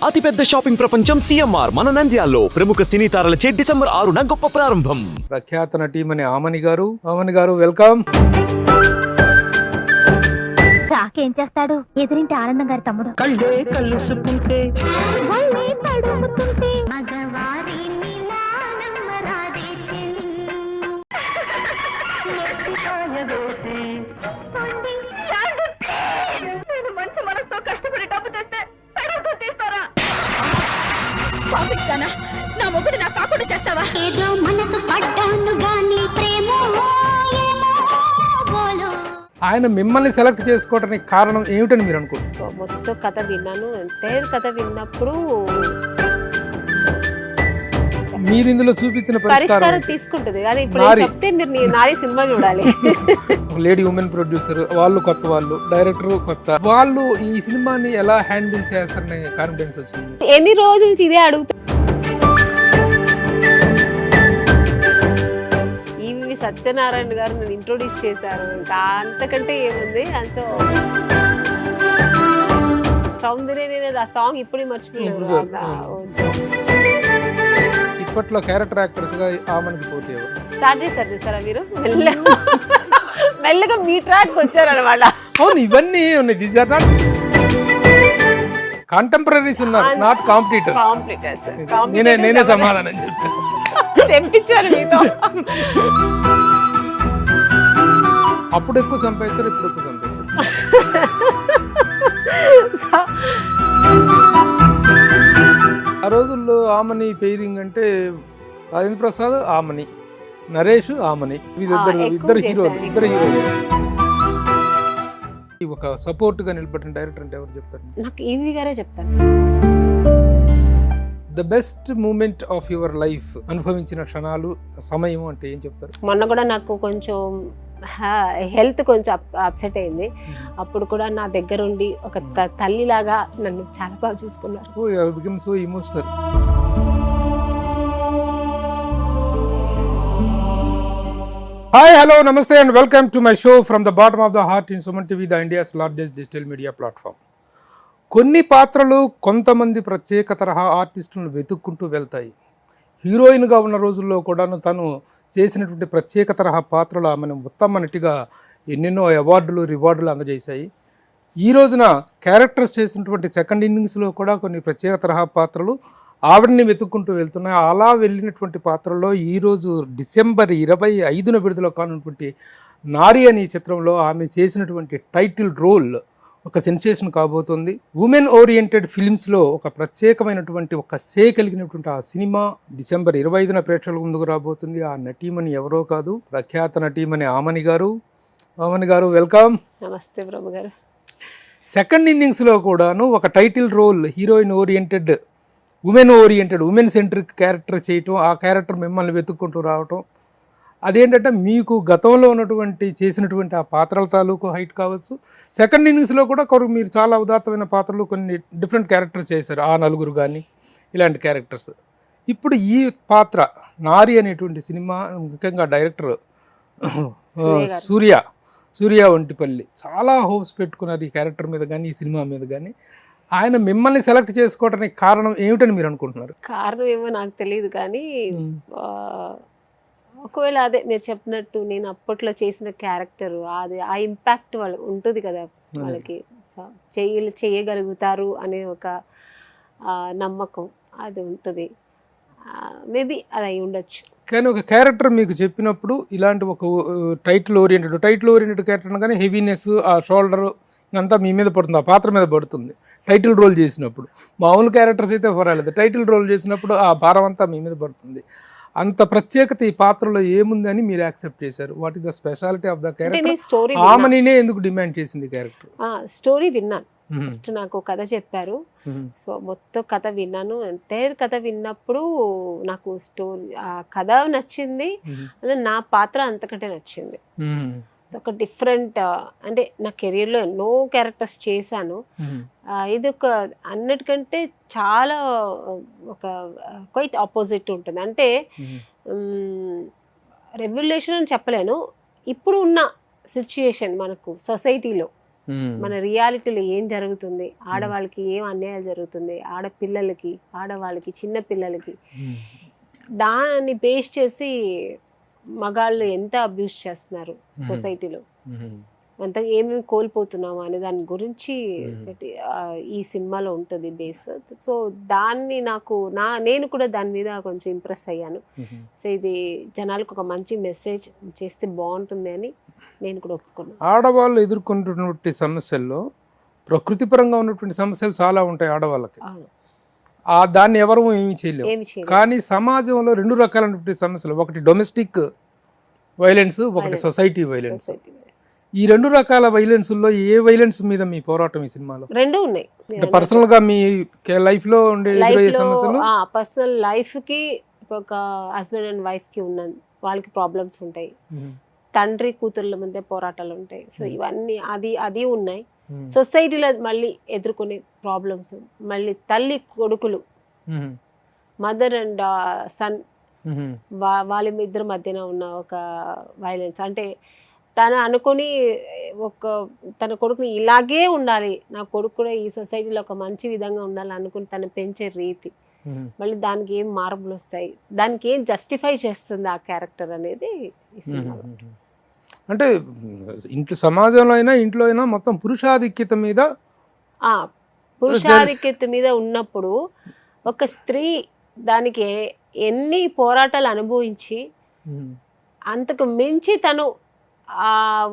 అతిపెద్ద షాపింగ్ ప్రపంచం సిఎంఆర్ మన నంద్యాలలో ప్రముఖ సినీ తారలచే డిసెంబర్ 6న గొప్ప ప్రారంభం. ప్రఖ్యాత నటీమణి ఆమని గారు వెల్కమ్. రాకేం చేస్తాడు? ఎదురింటి ఆనందం గారి తమ్ముడు. కళ్ళే కలుసుకుంటే వాళ్ళే తడుముతుంటే నేను మంచి మనసుతో కష్టపడి డబ్బు తెస్తే పెడతో తీస్తారా? పాపిస్తానా? నా మొగుడు నా కాకుండా చేస్తావా? ఏదో మనసు పడ్డాను గాని ప్రేమ ఆయన మిమ్మల్ని సెలెక్ట్ చేసుకోవడానికి కారణం ఏమిటని మీరు అనుకుంటున్నారు? మొత్తం కథ విన్నాను. ఎంటైర్ కథ విన్నప్పుడు మీరు ఇందులో చూపించిన పరిష్కారం తీసుకుంటుంది. కానీ ఇప్పుడు చెప్తే మీరు నారీ సినిమా చూడాలి. లేడీ ఉమెన్ ప్రొడ్యూసర్ వాళ్ళు కొత్త, వాళ్ళు డైరెక్టర్ కొత్త, వాళ్ళు ఈ సినిమాని ఎలా హ్యాండిల్ చేస్తారనే కాన్ఫిడెన్స్ వచ్చింది. ఎన్ని రోజుల నుంచి ఇదే అడుగుతా. సత్యనారాయణ గారు నన్ను ఇంట్రొడ్యూస్ చేశారు. ఇంకా అంతకంటే ఏముంది. సో సౌందర్య ఆ సాంగ్ ఇప్పుడు మర్చిపోయారు. ఇప్పట్లో క్యారెక్టర్ యాక్టర్స్ గా ఆమెకి పోటీ స్టార్ట్ చేశారు చూసారా మీరు? మెల్లగా మీ ట్రాక్ వచ్చారనమాట. అవును, ఇవన్నీ ఉన్నాయి. దీస్ ఆర్ నాట్ కాంటెంపరీస్ ఉన్నారు, నాట్ కాంపిటీటర్స్. నేనే సమాధానం చెప్పాను, చెప్పించారు మీతో. అప్పుడు ఎక్కువ సంపాదించారు, ఇప్పుడు ఎక్కువ సంపాదించారు. ఆ రోజుల్లో ఆమని పేరింగ్ అంటే రాజేంద్ర ప్రసాద్ ఆమని, నరేష్ ఆమని, ఇద్దరు హీరోలు. ఒక సపోర్ట్ గా నిలబడిన డైరెక్టర్ అంటే ఎవరు చెప్తారు? నాకు ఈవి గారే చెప్తారు. The best moment of your life, అనుభవించిన క్షణాలు, సమయం అంటే ఏం చెప్తారు? మొన్న కూడా నాకు కొంచెం హెల్త్ కొంచెం అప్సెట్ అయింది. అప్పుడు కూడా నా దగ్గర ఉండి ఒక తల్లిలాగా నన్ను చాలా బాగా చూసుకున్నారు. Oh, you have become so emotional. Hi, hello, namaste and welcome to my show from the bottom of the heart in Suman TV, the India's largest digital media platform. కొన్ని పాత్రలు కొంతమంది ప్రత్యేక తరహా ఆర్టిస్టులను వెతుక్కుంటూ వెళ్తాయి. హీరోయిన్గా ఉన్న రోజుల్లో కూడా తను చేసినటువంటి ప్రత్యేక తరహా పాత్రలు ఆమెను ఉత్తమ నటిగా ఎన్నెన్నో అవార్డులు, రివార్డులు అందజేశాయి. ఈ రోజున క్యారెక్టర్స్ చేసినటువంటి సెకండ్ ఇన్నింగ్స్లో కూడా కొన్ని ప్రత్యేక తరహా పాత్రలు ఆవిడని వెతుక్కుంటూ వెళ్తున్నాయి. అలా వెళ్ళినటువంటి పాత్రల్లో ఈరోజు డిసెంబర్ 25న విడుదల కానున్నటువంటి నారి అనే చిత్రంలో ఆమె చేసినటువంటి టైటిల్ రోల్ ఒక సెన్సేషన్ కాబోతుంది. ఉమెన్ ఓరియంటెడ్ ఫిల్మ్స్లో ఒక ప్రత్యేకమైనటువంటి ఒక సే కలిగినటువంటి ఆ సినిమా డిసెంబర్ 25న ప్రేక్షకుల ముందుకు రాబోతుంది. ఆ నటీమణి ఎవరో కాదు, ప్రఖ్యాత నటీమణి ఆమని గారు వెల్కమ్. నమస్తే ప్రభు గారు. సెకండ్ ఇన్నింగ్స్లో కూడాను ఒక title role, heroine oriented, women centric character చేయటం, ఆ క్యారెక్టర్ మిమ్మల్ని వెతుక్కుంటూ రావటం, అదేంటంటే మీకు గతంలో ఉన్నటువంటి చేసినటువంటి ఆ పాత్రల తాలూకు హైట్ కావచ్చు. సెకండ్ ఇన్నింగ్స్లో కూడా మీరు చాలా ఉదాత్తమైన పాత్రలు, కొన్ని డిఫరెంట్ క్యారెక్టర్స్ చేశారు. ఆ నలుగురు కానీ ఇలాంటి క్యారెక్టర్స్. ఇప్పుడు ఈ పాత్ర నారి అనేటువంటి సినిమా ముఖ్యంగా డైరెక్టర్ సూర్య వంటిపల్లి చాలా హోప్స్ పెట్టుకున్నారు ఈ క్యారెక్టర్ మీద కానీ, ఈ సినిమా మీద కానీ. ఆయన మిమ్మల్ని సెలెక్ట్ చేసుకోవడానికి కారణం ఏమిటని మీరు అనుకుంటున్నారు? కారణం ఏమో నాకు తెలియదు కానీ, ఒకవేళ అదే మీరు చెప్పినట్టు నేను అప్పట్లో చేసిన క్యారెక్టర్, అది ఆ ఇంపాక్ట్ వాళ్ళు ఉంటుంది కదా, వాళ్ళకి చేయగలుగుతారు అనే ఒక నమ్మకం అది ఉంటుంది. మేబీ అది అయి ఉండొచ్చు. కానీ ఒక క్యారెక్టర్ మీకు చెప్పినప్పుడు ఇలాంటి ఒక టైటిల్ ఓరియంటెడ్ క్యారెక్టర్ కానీ హెవీనెస్, ఆ షోల్డర్ అంతా మీ మీద పడుతుంది, ఆ పాత్ర మీద పడుతుంది. టైటిల్ రోల్ చేసినప్పుడు మామూలు క్యారెక్టర్స్ అయితే పర్వాలేదు, టైటిల్ రోల్ చేసినప్పుడు ఆ భారం అంతా మీ మీద పడుతుంది. అంత ప్రత్యేకత ఈ పాత్రలో ఏముందని మీరు యాక్సెప్ట్ చేశారు? What is the speciality of the character? ఆమెనే ఎందుకు డిమాండ్ చేసింది క్యారెక్టర్? స్టోరీ విన్నాను. ఫస్ట్ నాకు కథ చెప్పారు. సో మొత్తం కథ విన్నాను. ఎంటైర్ కథ విన్నప్పుడు నాకు స్టోరీ, ఆ కథ నచ్చింది, అదే నా పాత్ర అంతకంటే నచ్చింది. ఒక డిఫరెంట్, అంటే నా కెరీర్లో ఎన్నో క్యారెక్టర్స్ చేశాను. ఇది ఒక అన్నిటికంటే చాలా ఒక క్వైట్ ఆపోజిట్ ఉంటుంది. అంటే రెవల్యూషన్ అని చెప్పలేను, ఇప్పుడు ఉన్న సిచ్యుయేషన్ మనకు సొసైటీలో మన రియాలిటీలో ఏం జరుగుతుంది, ఆడవాళ్ళకి ఏం అన్యాయం జరుగుతుంది, ఆడపిల్లలకి, ఆడవాళ్ళకి, చిన్న పిల్లలకి, దాన్ని బేస్ చేసి మగాళ్ళు ఎంత అబ్యూస్ చేస్తున్నారు సొసైటీలో, అంత ఏమేమి కోల్పోతున్నాము అనే దాని గురించి ఈ సినిమాలో ఉంటుంది బేస్. సో దాన్ని నేను కూడా దాని మీద కొంచెం ఇంప్రెస్ అయ్యాను. సో ఇది జనాలకు ఒక మంచి మెసేజ్ చేస్తే బాగుంటుంది అని నేను కూడా ఒప్పుకున్నాను. ఆడవాళ్ళు ఎదుర్కొంటున్నటువంటి సమస్యల్లో ప్రకృతిపరంగా ఉన్నటువంటి సమస్యలు చాలా ఉంటాయి ఆడవాళ్ళకి, దాన్ని ఎవరు ఏమి చేయలేము. కానీ సమాజంలో 2 రకాలైనటువంటి సమస్యలు, ఒకటి డొమెస్టిక్ వైలెన్స్, ఒకటి సొసైటీ వైలెన్స్. ఈ 2 రకాల వైలెన్స్లో ఏ వైలెన్స్ మీద మీ పోరాటం ఈ సినిమాలో? 2 ఉన్నాయి. పర్సనల్ గా మీ లైఫ్ లో ఉండే సమస్యలు, పర్సనల్ లైఫ్ కి, ఒక హస్బెండ్ అండ్ వైఫ్ కి ఉన్నది, వాళ్ళకి ప్రాబ్లమ్స్ ఉంటాయి, తండ్రి కూతుర్ల మధ్య పోరాటాలు ఉంటాయి. సో ఇవన్నీ అది ఉన్నాయి. సొసైటీలో మళ్ళీ ఎదుర్కొనే ప్రాబ్లమ్స్, మళ్ళీ తల్లి కొడుకులు, మదర్ అండ్ సన్, వాళ్ళ ఇద్దరి మధ్యన ఉన్న ఒక వైలెన్స్. అంటే తను అనుకుని తన కొడుకుని ఇలాగే ఉండాలి, నా కొడుకు కూడా ఈ సొసైటీలో ఒక మంచి విధంగా ఉండాలి అనుకుని తను పెంచే రీతి, మళ్ళీ దానికి ఏం మార్పులు వస్తాయి, దానికి ఏం జస్టిఫై చేస్తుంది ఆ క్యారెక్టర్ అనేది ఈ సినిమాలో. అంటే ఇంట్లో సమాజంలో అయినా ఇంట్లో అయినా మొత్తం పురుషాధిక్యత మీద ఉన్నప్పుడు ఒక స్త్రీ దానికి ఎన్ని పోరాటాలు అనుభవించి అంతకు మించి తను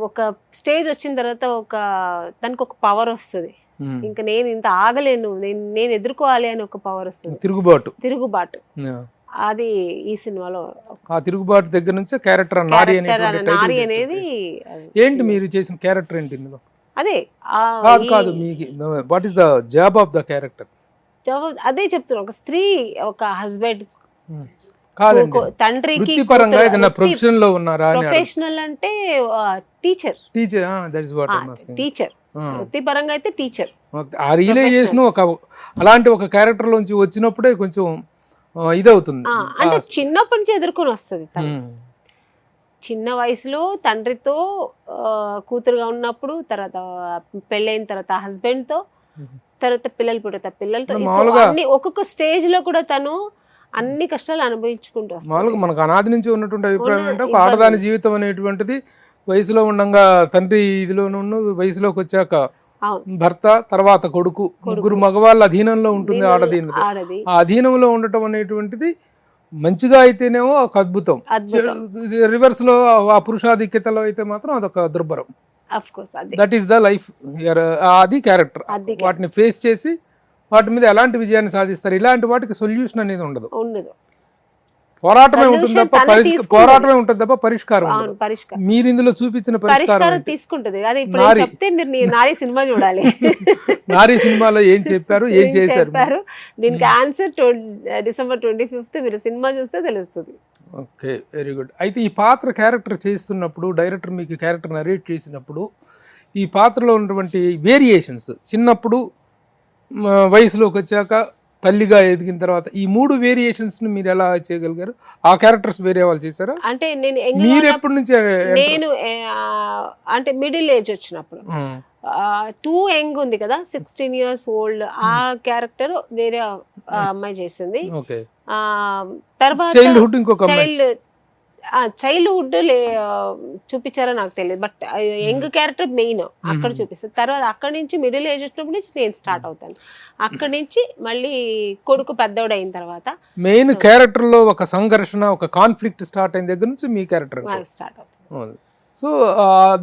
ఒక స్టేజ్ వచ్చిన తర్వాత తనకు ఒక పవర్ వస్తుంది, ఇంకా నేను ఇంత ఆగలేను, నేను ఎదుర్కోవాలి అని ఒక పవర్ వస్తుంది, తిరుగుబాటు. అది ఈ సినిమాలో ఆ తిరుగుబాటు దగ్గర నుంచి క్యారెక్టర్ నారి అనేది ఏంటి, మీరు చేసిన క్యారెక్టర్ ఏంటి ఇందులో? అదే కాదు మీకు what is the job of the character? అదే చెప్తున్నా, ఒక స్త్రీ ఒక హస్బెండ్ తండ్రికి ప్రొఫెషనల్ లో ఉన్నారా? ప్రొఫెషనల్ అంటే టీచర్, వృత్తిపరంగా అయితే టీచర్. ఆ రియలైజేషన్ అలాంటి ఒక క్యారెక్టర్ లోంచి వచ్చినప్పుడే కొంచెం ఇదవుతుంది. అంటే చిన్నప్పటి నుంచి ఎదుర్కొని వస్తుంది. చిన్న వయసులో తండ్రితో కూతురుగా ఉన్నప్పుడు, తర్వాత పెళ్ళైన తర్వాత హస్బెండ్ తో, తర్వాత పిల్లలు పుడతారు, పిల్లలతో, ఒక్కొక్క స్టేజ్ లో కూడా తను అన్ని కష్టాలు అనుభవించుకుంటూ వస్తుంది. మనకు అనాది నుంచి ఉన్నటువంటి అభిప్రాయం అంటే ఒక ఆడదాని జీవితం అనేటువంటిది వయసులో ఉండగా తండ్రి ఇదిలోనూ, వయసులోకి వచ్చాక భర్త, తర్వాత కొడుకు, ముగ్గురు మగవాళ్ళ అధీనంలో ఉంటుంది ఆడది. ఆ అధీనంలో ఉండటం అనేటువంటిది మంచిగా అయితేనేమో ఒక అద్భుతం, రివర్స్ లో ఆ పురుషాధిక్యతలో అయితే మాత్రం అదొక దుర్భరం. That is the life. అది క్యారెక్టర్. వాటిని ఫేస్ చేసి వాటి మీద ఎలాంటి విజయాన్ని సాధిస్తారు, ఇలాంటి వాటికి సొల్యూషన్ అనేది ఉండదు. పోరాటమే ఉంటుంది తప్ప పరిష్కారం. మీరు ఇందులో చూపించిన పరిష్కారం తీసుకుంటది. అది ఇప్పుడు చెప్తే మీరు నారీ సినిమా చూడాలి. నారీ సినిమాలో ఏం చెప్పారు, ఏం చేశారు, దీనికి ఆన్సర్ డిసెంబర్ 25th మీరు సినిమా చూస్తే తెలుస్తుంది. Okay, very good. అయితే ఈ పాత్ర క్యారెక్టర్ చేస్తున్నప్పుడు, డైరెక్టర్ మీకు క్యారెక్టర్ నరేట్ చేసినప్పుడు ఈ పాత్రలో ఉన్నటువంటి వేరియేషన్స్, చిన్నప్పుడు, వయసులోకి వచ్చాక, తల్లిగా ఎదిగిన తర్వాత, ఈ 3 వేరియేషన్స్ ని మీరు ఎలా చేయగలిగారు? ఆ క్యారెక్టర్స్ వేరే వాళ్ళు చేశారా? అంటే మీరు ఎప్పటి నుంచి? నేను అంటే మిడిల్ ఏజ్ వచ్చినప్పుడు, టూ యంగ్ ఉంది కదా, 16 years old, ఆ క్యారెక్టర్ వేరే అమ్మాయి చేసింది. తర్వాత చైల్డ్హుడ్ చూపించారో నాకు తెలియదు, బట్ యంగ్ క్యారెక్టర్ మెయిన్ అక్కడ చూపిస్తారు. తర్వాత అక్కడి నుంచి మిడిల్ ఏజ్ వచ్చినప్పుడు నుంచి నేను స్టార్ట్ అవుతాను. అక్కడి నుంచి మళ్ళీ కొడుకు పెద్దోడు అయిన తర్వాత మెయిన్ క్యారెక్టర్ లో ఒక సంఘర్షణ, ఒక కాన్ఫ్లిక్ట్ స్టార్ట్ అయిన దగ్గర నుంచి మీ క్యారెక్టర్ స్టార్ట్ అవుతుంది. సో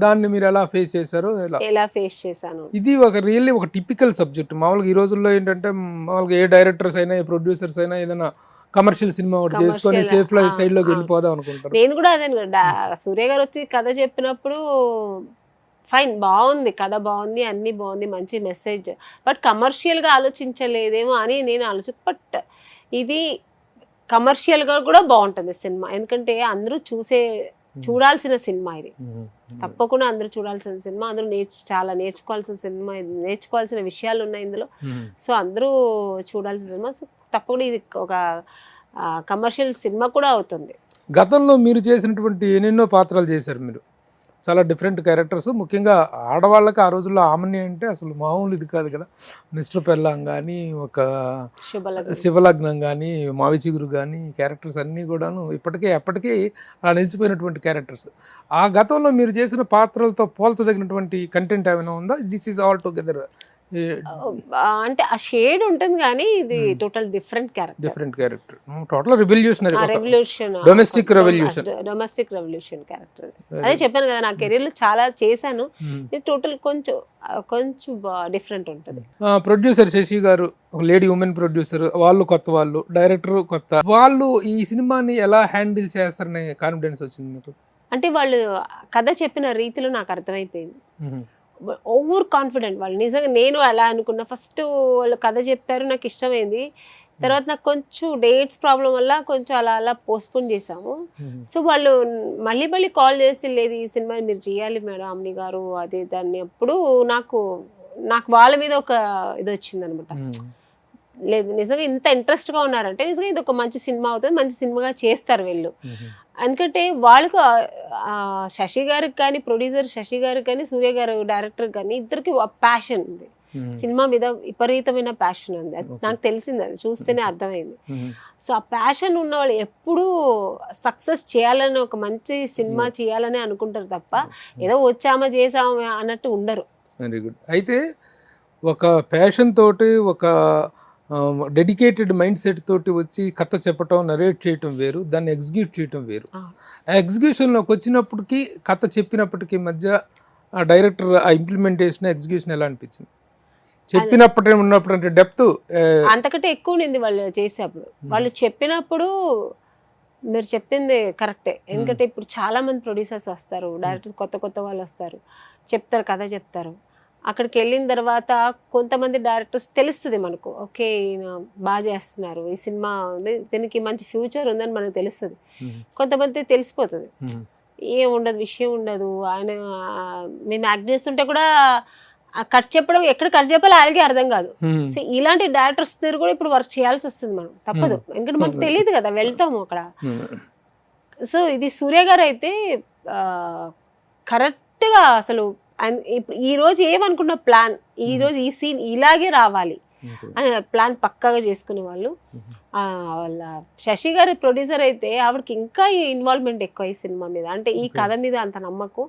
దాన్ని మీరు ఎలా ఫేస్ చేశారు? ఎలా ఫేస్ చేశాను? ఇది రియల్లీ ఒక టిపికల్ సబ్జెక్ట్. మామూలుగా ఈ రోజుల్లో ఏంటంటే, మామూలుగా ఏ డైరెక్టర్స్ అయినా, ఏ ప్రొడ్యూసర్స్ అయినా ఏదైనా కమర్షియల్ సినిమా ఒకటి చేసుకొని సేఫ్ లైఫ్ సైడ్ లోకి వెళ్ళిపోదాం అనుకుంటారు. నేను కూడా అదే, సూర్య గారు వచ్చి కథ చెప్పినప్పుడు ఫైన్, బాగుంది, కథ బాగుంది, అన్ని బాగుంది, మంచి మెసేజ్, బట్ కమర్షియల్ గా ఆలోచించలేదేమో అని నేను బట్ ఇది కమర్షియల్ గా కూడా బాగుంటుంది సినిమా. ఎందుకంటే అందరూ చూడాల్సిన సినిమా ఇది, తప్పకుండా అందరూ చూడాల్సిన సినిమా. అందరూ చాలా నేర్చుకోవాల్సిన సినిమా, నేర్చుకోవాల్సిన విషయాలు ఉన్నాయి ఇందులో. సో అందరూ చూడాల్సిన సినిమా. సో తప్పకుండా ఇది ఒక కమర్షియల్ సినిమా కూడా అవుతుంది. గతంలో మీరు చేసినటువంటి ఎన్నెన్నో పాత్రలు చేశారు. మీరు చాలా డిఫరెంట్ క్యారెక్టర్స్. ముఖ్యంగా ఆడవాళ్ళకి ఆ రోజుల్లో ఆమని అంటే అసలు మామూలు ఇది కాదు కదా. మిస్టర్ పెల్లాం కానీ, ఒక శివలగ్నం కానీ, మావి చిగురు కానీ, క్యారెక్టర్స్ అన్నీ కూడాను అప్పటికీ అలా నిలిచిపోయినటువంటి క్యారెక్టర్స్. ఆ గతంలో మీరు చేసిన పాత్రలతో పోల్చదగినటువంటి కంటెంట్ ఏమైనా ఉందా? దిస్ ఈజ్ ఆల్ టుగెదర్ అంటే ఆ షేడ్ ఉంటుంది కానీ ఇది total different character total revolutionary domestic revolution character. అదే చెప్పాను కదా, నా కెరీర్ లో చాలా చేశాను, ఇది టోటల్ కొంచెం డిఫరెంట్ ఉంటుంది. ప్రొడ్యూసర్ శశి గారు ఒక లేడీ ఉమెన్ ప్రొడ్యూసర్, వాళ్ళు కొత్త, వాళ్ళు డైరెక్టర్ కొత్త, వాళ్ళు ఈ సినిమాని ఎలా హ్యాండిల్ చేస్తారనే కాన్ఫిడెన్స్ వచ్చింది మీకు? అంటే వాళ్ళు కథ చెప్పిన రీతిలో నాకు అర్థమైపోయింది. ఓవర్ కాన్ఫిడెంట్ వాళ్ళు. నిజంగా నేను అలా అనుకున్నా. ఫస్ట్ వాళ్ళు కథ చెప్పారు, నాకు ఇష్టమైంది. తర్వాత నాకు కొంచెం డేట్స్ ప్రాబ్లం వల్ల కొంచెం అలా పోస్ట్పోన్ చేసాము. సో వాళ్ళు మళ్ళీ కాల్ చేసి, లేదు ఈ సినిమా మీరు చేయాలి మేడం అమ్ని గారు అదే దాన్ని. అప్పుడు నాకు వాళ్ళ మీద ఒక ఇది వచ్చింది అనమాట. లేదు నిజంగా ఇంత ఇంట్రెస్ట్గా ఉన్నారంటే నిజంగా ఇది ఒక మంచి సినిమా అవుతుంది, మంచి సినిమాగా చేస్తారు వీళ్ళు. ఎందుకంటే వాళ్ళకు శశి గారికి కానీ, ప్రొడ్యూసర్ శశి గారికి కానీ, సూర్య గారు డైరెక్టర్ కానీ ఇద్దరికి ప్యాషన్ ఉంది, సినిమా మీద విపరీతమైన ప్యాషన్ ఉంది. నాకు తెలిసింది, అది చూస్తేనే అర్థమైంది. సో ఆ ప్యాషన్ ఉన్న వాళ్ళు ఎప్పుడూ సక్సెస్ చేయాలని, ఒక మంచి సినిమా చేయాలని అనుకుంటారు తప్ప ఏదో వచ్చామా చేసామా అన్నట్టు ఉండరు. Very good. అయితే ఒక ప్యాషన్ తోటి, ఒక డెడికేటెడ్ మైండ్ సెట్ తోటి వచ్చి కథ చెప్పటం, నరేట్ చేయటం వేరు, దాన్ని ఎగ్జిక్యూట్ చేయటం వేరు. ఆ ఎగ్జిక్యూషన్లోకి వచ్చినప్పటికీ, కథ చెప్పినప్పటికీ మధ్య ఆ డైరెక్టర్ ఆ ఇంప్లిమెంటేషన్, ఎగ్జిక్యూషన్ ఎలా అనిపించింది? చెప్పినప్పుడు ఉన్నప్పుడు అంటే డెప్త్ అంతకంటే ఎక్కువ ఉంది వాళ్ళు చేసేప్పుడు. వాళ్ళు చెప్పినప్పుడు మీరు చెప్పింది కరెక్టే. ఎందుకంటే ఇప్పుడు చాలా మంది ప్రొడ్యూసర్స్ వస్తారు, డైరెక్టర్స్ కొత్త వాళ్ళు వస్తారు, చెప్తారు, కథ చెప్తారు. అక్కడికి వెళ్ళిన తర్వాత కొంతమంది డైరెక్టర్స్ తెలుస్తుంది మనకు, ఓకే ఈయన బాగా చేస్తున్నారు, ఈ సినిమా దీనికి మంచి ఫ్యూచర్ ఉందని మనకు తెలుస్తుంది. కొంతమంది తెలిసిపోతుంది, ఏం ఉండదు, విషయం ఉండదు. ఆయన మేము యాక్ట్ చేస్తుంటే కూడా కట్ చెప్పడం, ఎక్కడ కట్ చెప్పాలో ఆయనకి అర్థం కాదు. సో ఇలాంటి డైరెక్టర్స్ దగ్గర కూడా ఇప్పుడు వర్క్ చేయాల్సి వస్తుంది, మనం తప్పదు. ఎందుకంటే మనకు తెలియదు కదా, వెళ్తాము అక్కడ. సో ఇది సూర్య గారు అయితే కరెక్ట్గా అసలు ఈ రోజు ఏమనుకున్న ప్లాన్, ఈ రోజు ఈ సీన్ ఇలాగే రావాలి అని ప్లాన్ పక్కాగా చేసుకునే వాళ్ళు. వాళ్ళ శశి గారి ప్రొడ్యూసర్ అయితే ఆవిడకి ఇంకా ఇన్వాల్వ్మెంట్ ఎక్కువ ఈ సినిమా మీద. అంటే ఈ కథ మీద అంత నమ్మకం.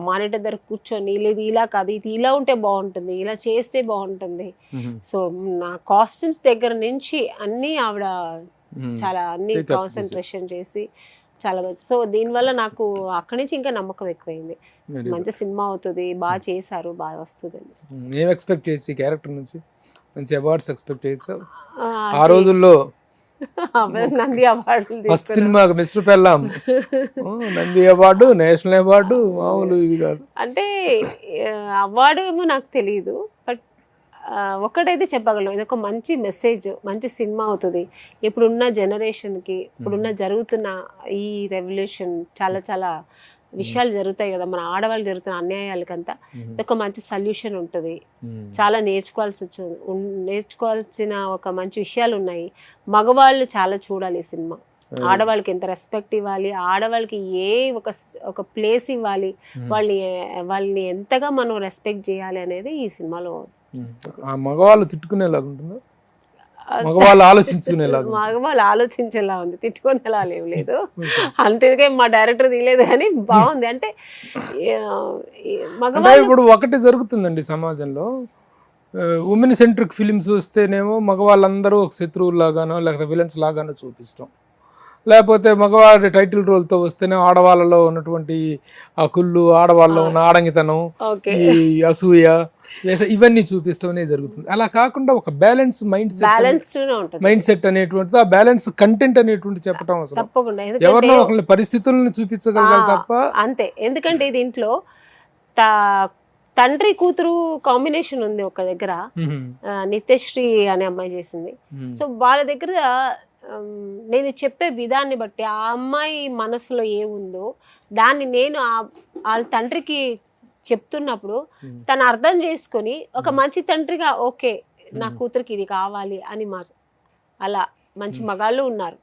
మానిటర్ దగ్గర కూర్చొని, లేదు ఇలా కాదు, ఇది ఇలా ఉంటే బాగుంటుంది, ఇలా చేస్తే బాగుంటుంది. సో నా కాస్ట్యూమ్స్ దగ్గర నుంచి అన్నీ ఆవిడ చాలా అన్ని కాన్సన్ట్రేషన్ చేసి చాలా మంచి. సో దీనివల్ల నాకు అక్కడి నుంచి ఇంకా నమ్మకం ఎక్కువైంది, మంచి సినిమా అవుతుంది, బాగా చేశారు, బాగా వస్తుంది. ఏం ఎక్స్పెక్ట్ చేసి క్యారెక్టర్ నుంచి మంచి అవార్డ్స్ ఎక్స్పెక్ట్ చేయొచ్చు ఆ రోజుల్లో? నంది అవార్డు ఫస్ట్ సినిమా mister Pellam, Nandi award, national award, మామూలు ఇది కాదు. అంటే అవార్డు ఏమో నాకు తెలియదు, బట్ ఒకటైతే చెప్పగలను, ఇది ఒక మంచి మెసేజ్, మంచి సినిమా అవుతుంది. ఇప్పుడున్న జనరేషన్కి, ఇప్పుడున్న జరుగుతున్న ఈ రెవల్యూషన్, చాలా విషయాలు జరుగుతాయి కదా మన ఆడవాళ్ళు జరుగుతున్న అన్యాయాలకంతా, ఒక మంచి సొల్యూషన్ ఉంటుంది. చాలా నేర్చుకోవాల్సిన ఒక మంచి విషయాలు ఉన్నాయి. మగవాళ్ళు చాలా చూడాలి ఈ సినిమా. ఆడవాళ్ళకి ఎంత రెస్పెక్ట్ ఇవ్వాలి, ఆడవాళ్ళకి ఒక ప్లేస్ ఇవ్వాలి, వాళ్ళని ఎంతగా మనం రెస్పెక్ట్ చేయాలి అనేది ఈ సినిమాలో. మగవాళ్ళు తిట్టుకునేలాగా ఉంటుందా? మగవాళ్ళు ఆలోచించేలా ఉంది, తిట్టుకునేలా ఏం లేదు. అంతేగా మా డైరెక్టర్ తీయలేదు కానీ బాగుంది. అంటే మగవాళ్ళు ఇప్పుడు ఒకటి జరుగుతుందండి సమాజంలో, ఉమెన్ సెంట్రిక్ ఫిలిమ్స్ వస్తేనేమో మగవాళ్ళందరూ ఒక శత్రువులాగానో లేకపోతే విలన్స్ లాగానో చూపిస్తాం. లేకపోతే మగవాడి టైటిల్ రోల్తో వస్తేనే ఆడవాళ్ళలో ఉన్నటువంటి ఆ కుళ్ళు, ఆడవాళ్ళలో ఉన్న ఆడంగితనం, ఈ అసూయ, ఇవన్నీ చూపిస్తాం అనేది జరుగుతుంది. అలా కాకుండా ఒక బ్యాలెన్స్ మైండ్ సెట్ అనేటువంటిది, ఆ బ్యాలెన్స్ కంటెంట్ అనేటువంటి చెప్పడం అవసరం. ఎవరినో ఒకళ్ళ పరిస్థితులను చూపించగలగాలి తప్ప. అంతే. ఎందుకంటే దీంట్లో తండ్రి కూతురు కాంబినేషన్ ఉంది ఒక దగ్గర, నిత్యశ్రీ అనే అమ్మాయి చేసింది. సో వాళ్ళ దగ్గర నేను చెప్పే విధాన్ని బట్టి ఆ అమ్మాయి మనసులో ఏముందో దాన్ని నేను వాళ్ళ తండ్రికి చెప్తున్నప్పుడు తను అర్థం చేసుకొని ఒక మంచి తండ్రిగా, ఓకే నా కూతురికి ఇది కావాలి అని అలా మంచి మగాళ్ళు ఉన్నారు.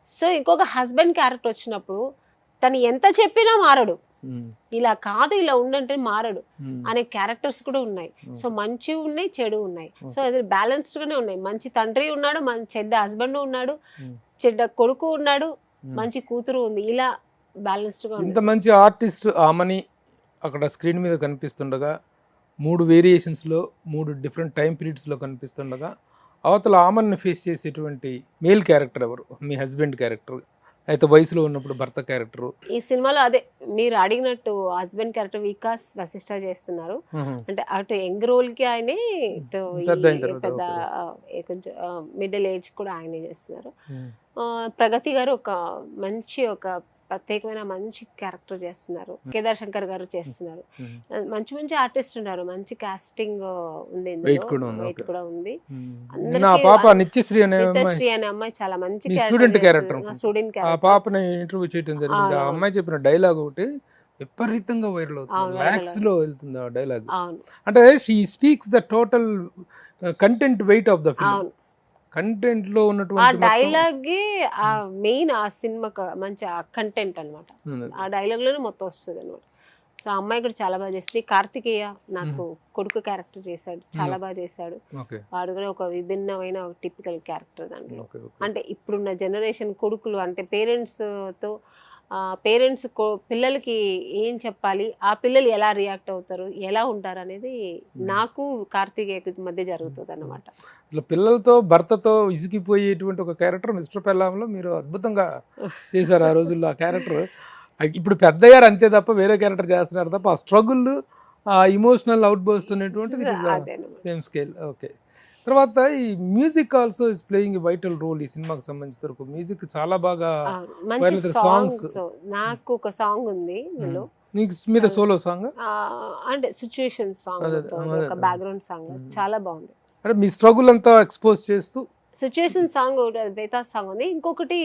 సో ఇంకొక హస్బెండ్ క్యారెక్టర్ వచ్చినప్పుడు తను ఎంత చెప్పినా మారడు. ఇలా కాదు ఇలా ఉండంటే మారడు అనే క్యారెక్టర్స్ కూడా ఉన్నాయి. సో మంచి ఉన్నాయి, చెడు ఉన్నాయి. సో అది బ్యాలెన్స్డ్ గానే ఉన్నాయి. మంచి తండ్రి ఉన్నాడు, మంచి చెడ్డ హస్బెండ్ ఉన్నాడు, చెడ్డ కొడుకు ఉన్నాడు, మంచి కూతురు ఉంది. ఇలా బ్యాలెన్స్డ్ గా ఇంత మంచి ఆర్టిస్ట్ ఆమెని అక్కడ స్క్రీన్ మీద కనిపిస్తుండగా 3 వేరియేషన్స్లో 3 డిఫరెంట్ టైం పీరియడ్స్లో కనిపిస్తుండగా అవతల ఆమెను ఫేస్ చేసేటువంటి మేల్ క్యారెక్టర్ ఎవరు? మీ హస్బెండ్ క్యారెక్టర్ అయితే వయసులో ఉన్నప్పుడు భర్త క్యారెక్టర్. ఈ సినిమాలో అదే మీరు అడిగినట్టు హస్బెండ్ క్యారెక్టర్ వికాస్ వశిష్ఠ చేస్తున్నారు. అంటే అటు యంగ్ రోల్ కి ఆయనే, ఇటు పెద్ద కొంచెం మిడిల్ ఏజ్ కూడా ఆయనే చేస్తున్నారు. ప్రగతి గారు ఒక మంచి ఒక ప్రత్యేకమైన మంచి క్యారెక్టర్ చేస్తున్నారు. కేదార్ శంకర్ గారు చేస్తున్నారు. మంచి మంచి ఆర్టిస్ట్ ఉన్నారు. మంచి కాస్టింగ్ ఉంది, వెయిట్ కూడా ఉంది. నిత్యశ్రీ అనే అమ్మాయి చాలా మంచి స్టూడెంట్ క్యారెక్టర్. స్టూడెంట్ ఆ పాపని ఇంటర్వ్యూ చేయడం జరిగింది. ఆ అమ్మాయి చెప్పిన డైలాగ్ ఒకటి విపరీతంగా వైరల్ అవుతుంది, లాక్స్ లో వెళ్తుంది ఆ డైలాగ్. అంటే she speaks the total content weight of the film. Content లో ఉన్నటువంటి డైలాగ్ మెయిన్ ఆ సినిమా మంచి కంటెంట్ అనమాట. ఆ డైలాగ్ లోనే మొత్తం వస్తుంది అనమాట. సో ఆ అమ్మాయి కూడా చాలా బాగా చేస్తుంది. కార్తికేయ నాకు కొడుకు క్యారెక్టర్ చేశాడు, చాలా బాగా చేశాడు. వాడు కూడా ఒక విభిన్నమైన టిపికల్ క్యారెక్టర్ దాంట్లో. అంటే ఇప్పుడున్న జనరేషన్ కొడుకులు అంటే పేరెంట్స్ పిల్లలకి ఏం చెప్పాలి, ఆ పిల్లలు ఎలా రియాక్ట్ అవుతారు, ఎలా ఉంటారు అనేది నాకు కార్తికేయ మధ్య జరుగుతుంది అన్నమాట. పిల్లలతో భర్తతో ఇసుకిపోయేటువంటి ఒక క్యారెక్టర్ మిస్టర్ పెల్లాంలో మీరు అద్భుతంగా చేశారు ఆ రోజుల్లో. ఆ క్యారెక్టర్ ఇప్పుడు పెద్దయ్యారు అంతే తప్ప వేరే క్యారెక్టర్ చేస్తున్నారు తప్ప ఆ స్ట్రగుల్, ఆ ఇమోషనల్ అవుట్ బర్స్ట్ అనేటువంటిది సేమ్ స్కేల్. ఓకే. తర్వాత ఈ music also is playing vital role ఈ సినిమాకి సంబంధించిన వరకు. మ్యూజిక్ చాలా బాగా సాంగ్స్. నాకు ఒక సాంగ్ ఉంది మీద సోలో సాంగ్ అంటే సిచ్యుయేషన్ సాంగ్, ఒక బ్యాక్గ్రౌండ్ సాంగ్ చాలా బాగుంది. అంటే మీ స్ట్రగుల్ అంతా ఎక్స్పోజ్ చేస్తూ సిచ్యుయేషన్ సాంగ్ బేతా సాంగ్ ఉంది. ఇంకొకటి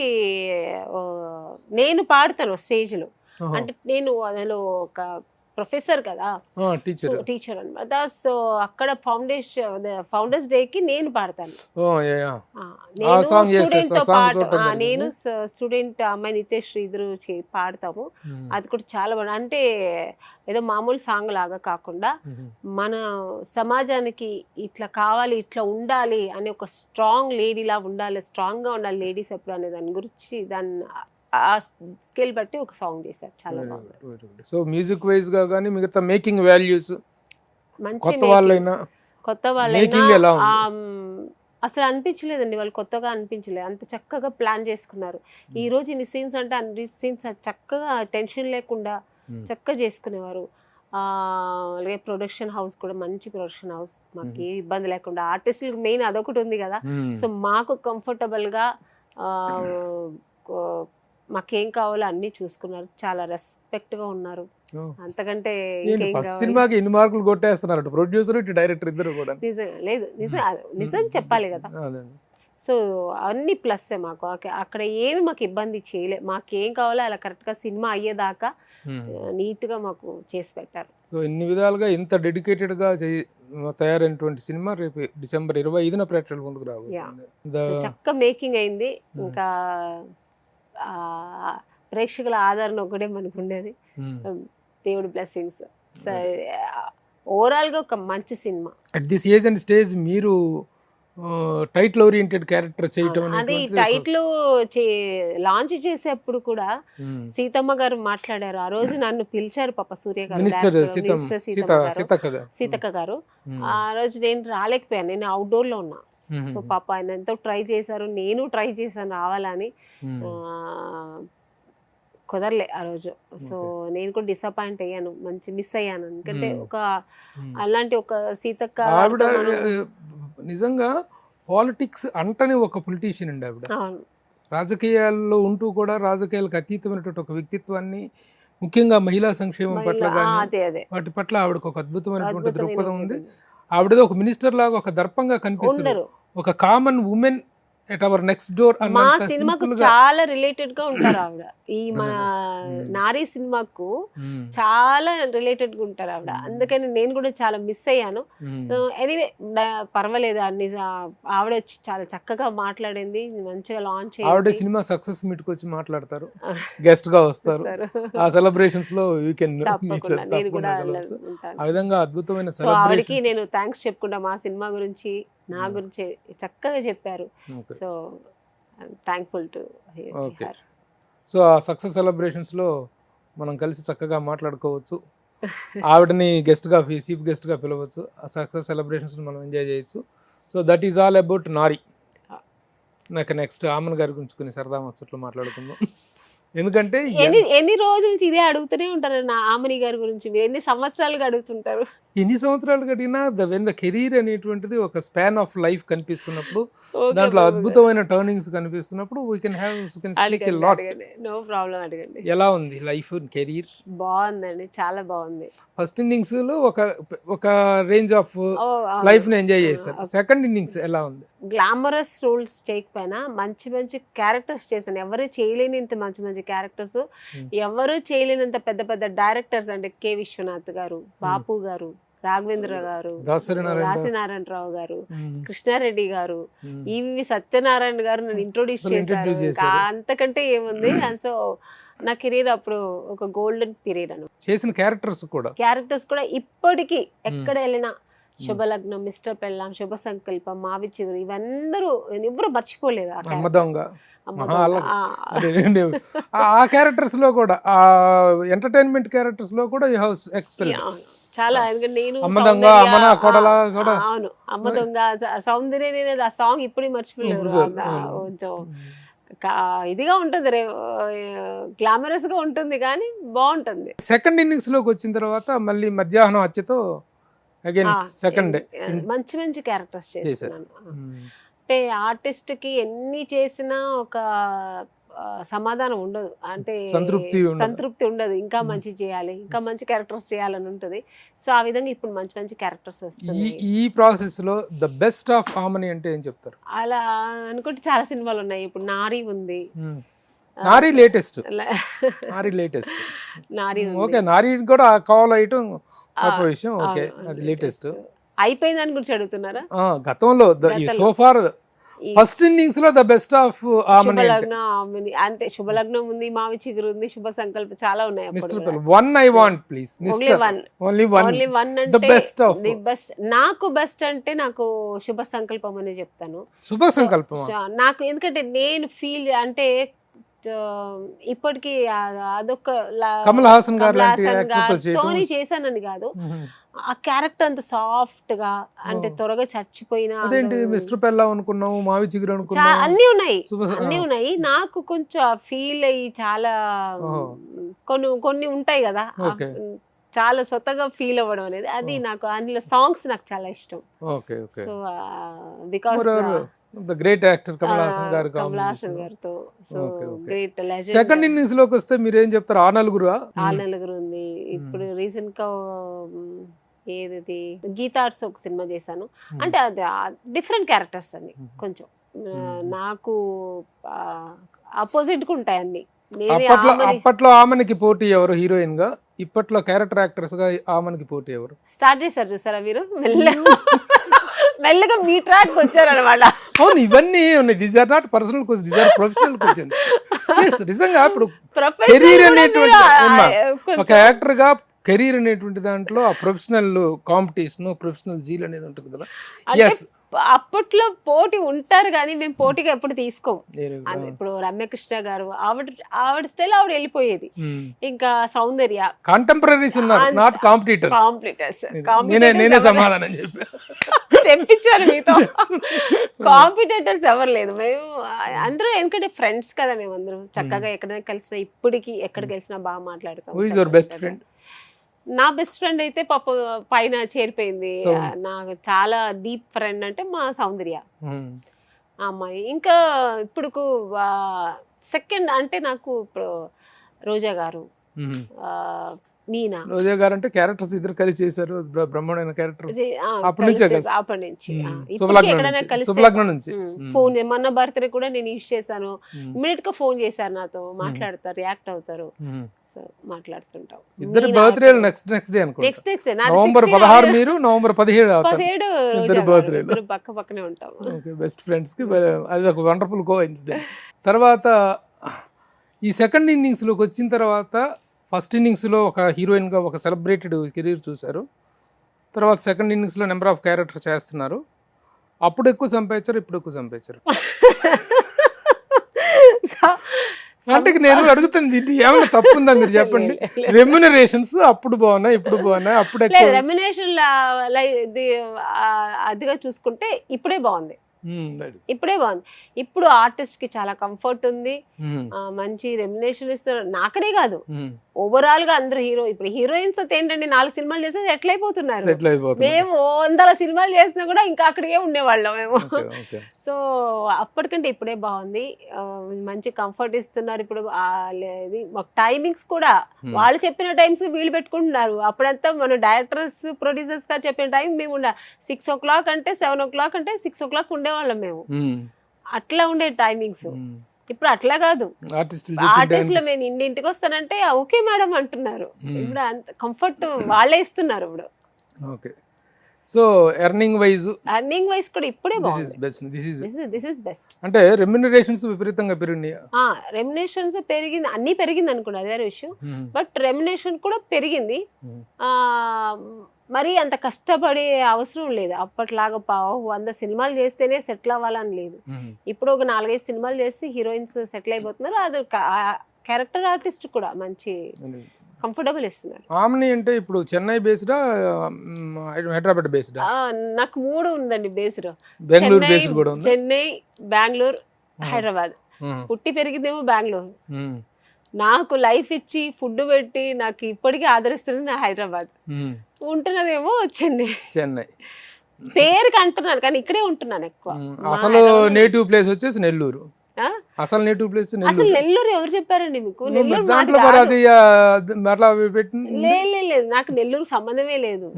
నేను పాడతాను స్టేజ్ లో. అంటే నేను అందులో ఒక ప్రొఫెసర్ కదా, టీచర్ అనమాట. సో అక్కడ ఫౌండర్స్ డే కి నేను పాడతాను. నేను స్టూడెంట్ అమ్మాయి నితేష్ ఇద్దరు పాడతాము. అది కూడా చాలా బాగుంది. అంటే ఏదో మామూలు సాంగ్ లాగా కాకుండా మన సమాజానికి ఇట్లా కావాలి, ఇట్లా ఉండాలి అని ఒక స్ట్రాంగ్ లేడీలా ఉండాలి, స్ట్రాంగ్ గా ఉండాలి లేడీస్ ఎప్పుడు అనే దాని గురించి దాన్ని ఆ స్కేల్ బట్టి ఒక సాంగ్ చేశారు. చాలా బాగుంది. సో మ్యూజిక్ వైజ్ గా గానీ మిగతా మేకింగ్ వాల్యూస్ కొత్త వాళ్ళైనా అసలు అనిపించలేదండి, వాళ్ళు కొత్తగా అనిపించలేదు. అంత చక్కగా ప్లాన్ చేసుకున్నారు. ఈ రోజు ఇన్ని సీన్స్ అంటే అన్ని సీన్స్ చక్కగా టెన్షన్ లేకుండా చక్కగా చేసుకునేవారు. అలాగే ప్రొడక్షన్ హౌస్ కూడా మంచి ప్రొడక్షన్ హౌస్, మాకు ఏ ఇబ్బంది లేకుండా. ఆర్టిస్టులకు మెయిన్ అదొకటి ఉంది కదా. సో మాకు కంఫర్టబుల్ గా మాకేం కావాలో అన్ని చూసుకున్నారు. చాలా రెస్పెక్ట్ గా ఉన్నారు. అంతకంటే సినిమాకి ఎన్ని మార్కులు కొట్టేస్తున్నారు ప్రొడ్యూసర్ డైరెక్టర్ ఇద్దరు కూడా. లేదు నిజం చెప్పాలి కదా. సో అన్ని ప్లస్ మాకు. అక్కడ ఏమి మాకు ఇబ్బంది చేయలే. మాకేం కావాలో అలా కరెక్ట్ గా సినిమా అయ్యేదాకా నీట్ గా మాకు చేసి పెట్టారు. సో ఇన్ని విధాలుగా ఇంత డెడికేటెడ్ గా తయారైనటువంటి సినిమా రేపు డిసెంబర్ 25న ప్రేక్షకుల ముందుకు రాబోతుంది. చక్క మేకింగ్ అయింది. ఇంకా ప్రేక్షకుల ఆదరణ ఒకటే మనకు ఉండేది. దేవుడి బ్లెస్సింగ్స్. ఓవరాల్ గా ఒక మంచి cinema. At this age and stage మీరు టైటిల్ ఓరియంటెడ్ క్యారెక్టర్ చేయటం, అది టైటిల్ లాంచ్ చేసేప్పుడు కూడా సీతమ్మ గారు మాట్లాడారు. ఆ రోజు నన్ను పిలిచారు పాప సూర్య గారు, సీతక్క గారు. ఆ రోజు నేను రాలేకపోయాను, నేను అవుట్డోర్ లో ఉన్నా. సో పాప ఆయన ఎంతో ట్రై చేశారు, నేను ట్రై చేశాను రావాలని. కుదరలే ఆ రోజు. సో నేను కూడా డిసప్పాయింట్ అయ్యాను, మంచి మిస్ అయ్యాను. ఎందుకంటే ఒక అలాంటి ఒక సీతక్క ఆవిడ నిజంగా పాలిటిక్స్ అంటనే ఒక పొలిటీషియన్ అండి ఆవిడ. రాజకీయాల్లో ఉంటూ కూడా రాజకీయాలకు అతీతమైనటువంటి ఒక వ్యక్తిత్వాన్ని, ముఖ్యంగా మహిళా సంక్షేమం పట్ల కానీ వాటి పట్ల ఆవిడకు ఒక అద్భుతమైనటువంటి దృక్పథం ఉంది. ఆవిడదో ఒక మినిస్టర్ లాగా ఒక దర్పంగా కనిపిస్తుంది. ఒక common women at our next door మా సినిమాకు చాలా రిలేటెడ్ గా ఉంటారు ఆవిడ. ఈ మన నారీ సినిమాకు చాలా రిలేటెడ్ గా ఉంటారు ఆవిడ. అందుకని నేను కూడా చాలా మిస్ అయ్యాను. ఎనీవే పర్వాలేదు, అన్ని ఆవిడ వచ్చి చాలా చక్కగా మాట్లాడింది, మంచిగా లాంచ్ ఆవిడ సినిమా సక్సెస్ మీట్ కి వచ్చి మాట్లాడతారు, గెస్ట్ గా వస్తారు. ఆ సెలబ్రేషన్స్ లో యూ కెన్ నేను కూడా ఆ విధంగా అద్భుతమైన ఆవిడకి నేను థ్యాంక్స్ చెప్పుకుంటా. మా సినిమా గురించి నా గురించి చక్కగా చెప్పారు. So thankful to her. So ఆ సక్సెస్ సెలబ్రేషన్స్ లో మనం కలిసి చక్కగా మాట్లాడుకోవచ్చు, ఆవిడని గెస్ట్ గా చీఫ్ గెస్ట్ గా పిలవచ్చు, ఆ సక్సెస్ సెలబ్రేషన్స్ మనం ఎంజాయ్ చేయొచ్చు. So that is all about నారి. నాకు నెక్స్ట్ ఆమన్ గారి గురించి కొన్ని సరదా ముచ్చట్లు మాట్లాడుకుందాం. ఎందుకంటే ఎన్ని రోజుల నుంచి ఇదే అడుగుతూనే ఉంటారు నా ఆమని గారి గురించి. మీరు ఎన్ని సంవత్సరాలుగా అడుగుతుంటారు? ఎన్ని సంవత్సరాలు కడిగినా ద కెరీర్ అనేటువంటిది ఒక స్పాన్ ఆఫ్ లైఫ్ కనిపిస్తున్నప్పుడు, దాంట్లో అద్భుతమైన టర్నింగ్స్ కనిపిస్తున్నప్పుడు we can speak a lot. No problem, అడగండి. ఎలా ఉంది లైఫ్ కెరీర్? బాగుందండి, చాలా బాగుంది. ఫస్ట్ ఇన్నింగ్స్ లో ఒక రేంజ్ ఆఫ్ లైఫ్ ని ఎంజాయ్ చేశారు. సెకండ్ ఇన్నింగ్స్ ఎలా ఉంది? గ్లామరస్ రోల్స్ చేయకపోయినా మంచి మంచి క్యారెక్టర్స్ చేశాను. ఎవరు చేయలేనంత మంచి మంచి క్యారెక్టర్స్, ఎవరు చేయలేనంత పెద్ద పెద్ద డైరెక్టర్స్ అంటే కె విశ్వనాథ్ గారు, బాపు గారు, రాఘవేంద్ర గారు, దాసనారాయణరావు గారు, కృష్ణారెడ్డి గారు, ఈవి సత్యనారాయణ గారు నన్ను ఇంట్రొడ్యూస్ చేశారు. అంతకంటే ఏముంది. సో నా కెరీర్ అప్పుడు ఒక గోల్డెన్ పీరియడ్ అను. చేసిన క్యారెక్టర్స్ కూడా ఇప్పటికీ ఎక్కడ వెళ్ళినా శుభలగ్నం, మిస్టర్ పెళ్ళాం, శుభ సంకల్పం, మావి చిగురు, ఇవందరూ ఎవరు మర్చిపోలేదు. ఆ క్యారెక్టర్స్ లో కూడా, ఆ ఎంటర్టైన్మెంట్ క్యారెక్టర్స్ లో కూడా యు హావ్ ఎక్స్పీరియన్స్ చాలా. ఎందుకంటే నేను అవును అమ్మ దొంగ, సౌందర్య, ఆ సాంగ్ ఇప్పుడు మర్చిపోలేదు. కొంచెం ఇదిగా ఉంటుంది, గ్లామరస్ గా ఉంటుంది, కానీ బాగుంటుంది. సెకండ్ ఇన్నింగ్స్ లోకి వచ్చిన తర్వాత మళ్ళీ మధ్యాహ్నం హత్యతో అగైన్ సెకండ్ మంచి మంచి క్యారెక్టర్స్ చేస్తున్నాను. అంటే ఆర్టిస్ట్ కి ఎన్ని చేసినా ఒక సమాధానం ఉండదు, అంటే సంతృప్తి ఉండదు. ఇంకా మంచి చేయాలి, ఇంకా మంచి క్యారెక్టర్స్ చేయాలని ఉంటుంది. సో ఆ విధంగా ఇప్పుడు మంచి మంచి క్యారెక్టర్స్ వస్తుంది. ఈ ప్రాసెస్ లో ద బెస్ట్ ఆఫ్ హార్మనీ అంటే ఏం చెప్తారు? అలా అనుకుంటే చాలా సినిమాలు ఉన్నాయి. ఇప్పుడు నారీ ఉంది, నారీ లేటెస్ట్ నారీ ఓకే, నారీ కూడా కాల్ ఐటమ్ గొప్ప విషయం. ఓకే, అది లేటెస్ట్ అయిపోయింది. దాని గురించి అడుగుతున్నారా? గతంలో సో ఫార్ ఫస్ట్ ఇన్నింగ్స్ లో ద బెస్ట్ ఆఫ్ శుభలగ్నం అంటే శుభలగ్నం ఉంది, మావి చిగురు ఉంది, శుభ సంకల్పం, చాలా ఉన్నాయి. One I want please, only one అంటే ది బెస్ట్. నాకు బెస్ట్ అంటే నాకు శుభ సంకల్పం అనే చెప్తాను. శుభ సంకల్పం నాకు, ఎందుకంటే నేను ఫీల్ అంటే ఇప్పటికి అదొక కమల్ హాసన్ గారు తోని చేశానని కాదు, ఆ క్యారెక్టర్ అంత సాఫ్ట్ గా, అంటే త్వరగా చచ్చిపోయినా, మిస్టర్ పెళ్ళా అనుకున్నాము, మావి చిగురు అనుకున్నాము, అన్ని ఉన్నాయి. నాకు కొంచెం ఫీల్ అయ్యి చాలా కొన్ని ఉంటాయి కదా, చాలా స్వతగా ఫీల్ అవ్వడం అనేది, అది నాకు అందులో సాంగ్స్ నాకు చాలా ఇష్టం. So because the great actor Kamal Haasan గారితో గ్రేట్ లెజెండ్. సెకండ్ ఇన్నింగ్స్ లోకి వస్తే మీరు ఏం చెప్తారు? ఆ నలుగురు ఉంది. ఇప్పుడు రీసెంట్ గా ఏది గీతార్ట్స్ ఒక సినిమా చేశాను. అంటే అది డిఫరెంట్ క్యారెక్టర్స్ అన్ని, కొంచెం నాకు ఆపోజిట్ గా ఉంటాయి అన్ని. అప్పట్లో ఆమెకి పోటీ ఎవరు హీరోయిన్ గా, ఇప్పట్లో క్యారెక్టర్ యాక్టర్స్ గా ఆమెకి పోటీ ఎవరు? స్టార్ట్ చేశారు చూసారా మీరు, మెల్లగా మీ ట్రాక్ వచ్చారు అనమాట. అవును, ఇవన్నీ ఉన్నాయి. These are not personal questions, these are professional questions. నిజంగా ఇప్పుడు కెరీర్ అనేటువంటి ఒక యాక్టర్ గా కెరీర్ అనేటువంటి దాంట్లో ఆ ప్రొఫెషనల్ కాంపిటీషన్, ప్రొఫెషనల్ జీల్ అనేది ఉంటుంది కదా. అప్పట్లో పోటీ ఉంటారు కానీ మేము పోటీగా ఎప్పుడు తీసుకోం. ఇప్పుడు రమ్యకృష్ణ గారు ఆవిడ స్టైల్ ఆవిడ వెళ్ళిపోయేది. ఇంకా సౌందర్య కాంటెంపరీస్ ఉన్నారు, నాట్ కాంపిటీటర్స్. నేనే సమాధానం చెప్పించారు మీతో. కాంపిటేటర్స్ ఎవరు లేదు, మేము అందరూ. ఎందుకంటే ఫ్రెండ్స్ కదా, మేము అందరం చక్కగా ఎక్కడైనా కలిసినా, ఇప్పటికి ఎక్కడ కలిసినా బాగా మాట్లాడతాం. Who is your best friend? నా బెస్ట్ ఫ్రెండ్ అయితే పాప పైన చేరిపోయింది. నాకు చాలా డీప్ ఫ్రెండ్ అంటే మా సౌందర్య అమ్మాయి. ఇంకా ఇప్పుడు సెకండ్ అంటే నాకు ఇప్పుడు రోజా గారు, మీనా రోజా గారు అంటే క్యారెక్టర్స్ ఇద్దరు కలిసి చేశారు, బ్రహ్మాండమైన క్యారెక్టర్. అప్పటి నుంచే కలిసి. అప్పటి నుంచి శుభలగ్నం నుంచి. ఫోన్ మొన్న బర్త్డే కూడా నేను యూజ్ చేశాను, ఇమీడియట్ గా ఫోన్ చేశారు నాతో, మాట్లాడతారు, రియాక్ట్ అవుతారు, సో మాట్లాడుతుంటాం. ఇద్దరు బర్త్డే నెక్స్ట్ డే అనుకో, నెక్స్ట్ నవంబర్ 16 మీరు, నవంబర్ 17 ఇద్దరు బర్త్డే పక్క పక్కనే ఉంటాం. బెస్ట్ ఫ్రెండ్స్ కి అది ఒక వండర్ఫుల్ కో ఇన్సిడెంట్. తర్వాత ఈ సెకండ్ ఇన్నింగ్స్ లోకి వచ్చిన తర్వాత ఫస్ట్ ఇన్నింగ్స్ లో ఒక హీరోయిన్ గా ఒక సెలబ్రేటెడ్ కెరీర్ చూశారు, తర్వాత సెకండ్ ఇన్నింగ్స్ లో నెంబర్ ఆఫ్ క్యారెక్టర్ చేస్తున్నారు. అప్పుడు ఎక్కువ సంపాదించారు, ఇప్పుడు ఎక్కువ సంపాదించారు. అంటే నేను అడుగుతుంది ఇది ఏమైనా తప్పు ఉందా మీరు చెప్పండి. రెమ్యునరేషన్స్ అప్పుడు బాగున్నాయి, ఇప్పుడు బాగున్నాయి, అప్పుడు రెమ్యునరేషన్ అదిగా చూసుకుంటే ఇప్పుడే బాగుంది, ఇప్పుడే బాగుంది. ఇప్పుడు ఆర్టిస్ట్ కి చాలా కంఫర్ట్ ఉంది, మంచి రెమ్యునేషన్ ఇస్తారు. నాకనే కాదు, ఓవరాల్ గా అందరూ ఇప్పుడు హీరోయిన్స్ అయితే ఏంటంటే 4 సినిమాలు చేస్తే ఎట్లయిపోతున్నారు. మేము 100 సినిమాలు చేసినా కూడా ఇంకా అక్కడికే ఉండేవాళ్ళం మేము. సో అప్పటికంటే ఇప్పుడే బాగుంది, మంచి కంఫర్ట్ ఇస్తున్నారు. ఇప్పుడు టైమింగ్స్ కూడా వాళ్ళు చెప్పిన టైమ్స్ వీళ్ళు పెట్టుకుంటున్నారు. అప్పుడంతా మన డైరెక్టర్స్ ప్రొడ్యూసర్స్ గా చెప్పిన టైం మేము 6 o'clock అంటే 7 o'clock అంటే 6 o'clock ఉండేవాళ్ళం మేము. అట్లా ఉండే టైమింగ్స్. ఇప్పుడు అట్లా కాదు, ఆర్టిస్టులు నేను ఇంటికి వస్తానంటే ఓకే మేడం అంటున్నారు. ఇప్పుడు అంత కంఫర్ట్ వాళ్ళే ఇస్తున్నారు ఇప్పుడు. ఓకే, సో ఎర్నింగ్ వైజ్ కూడా ఇప్పుడే దిస్ ఇస్ బెస్ట్. అంటే రెమ్యునరేషన్స్ విపరీతంగా పెరిగినాయి. రెమ్యునరేషన్స్ పెరిగింది, అన్ని పెరిగింది అనుకోండి, అది వేరే విషయం. బట్ రెమ్యునరేషన్ కూడా పెరిగింది. మరి అంత కష్టపడే అవసరం లేదు. అప్పట్లాగా 100 సినిమాలు చేస్తేనే సెటిల్ అవ్వాలని లేదు. ఇప్పుడు ఒక 4-5 సినిమాలు చేసి హీరోయిన్స్ సెటిల్ అయిపోతున్నారు. అది క్యారెక్టర్ ఆర్టిస్ట్ కూడా మంచి కంఫర్టబుల్ ఇస్తున్నారు. ఆమెని అంటే ఇప్పుడు చెన్నై బేస్డా, హైదరాబాద్ బేస్డా? నాకు 3 ఉందండి బేస్డ్. బెంగళూరు బేస్డ్ కూడా ఉంది. చెన్నై, బెంగళూరు, హైదరాబాద్. పుట్టి పెరిగిందేమో బెంగళూరు. నాకు లైఫ్ ఇచ్చి ఫుడ్ పెట్టి నాకు ఇప్పటికీ ఆదరిస్తుంది నా హైదరాబాద్. ఉంటున్నదేమో చెన్నై. పేరుకి అంటున్నాను కానీ ఇక్కడే ఉంటున్నాను ఎక్కువ. అసలు నేటివ్ ప్లేస్ వచ్చేసి నెల్లూరు. అసలు నేటివ్ ప్లేస్ నెల్లూరు ఎవరు చెప్పారండి మీకు? లేదు, నాకు నెల్లూరు సంబంధమే లేదు.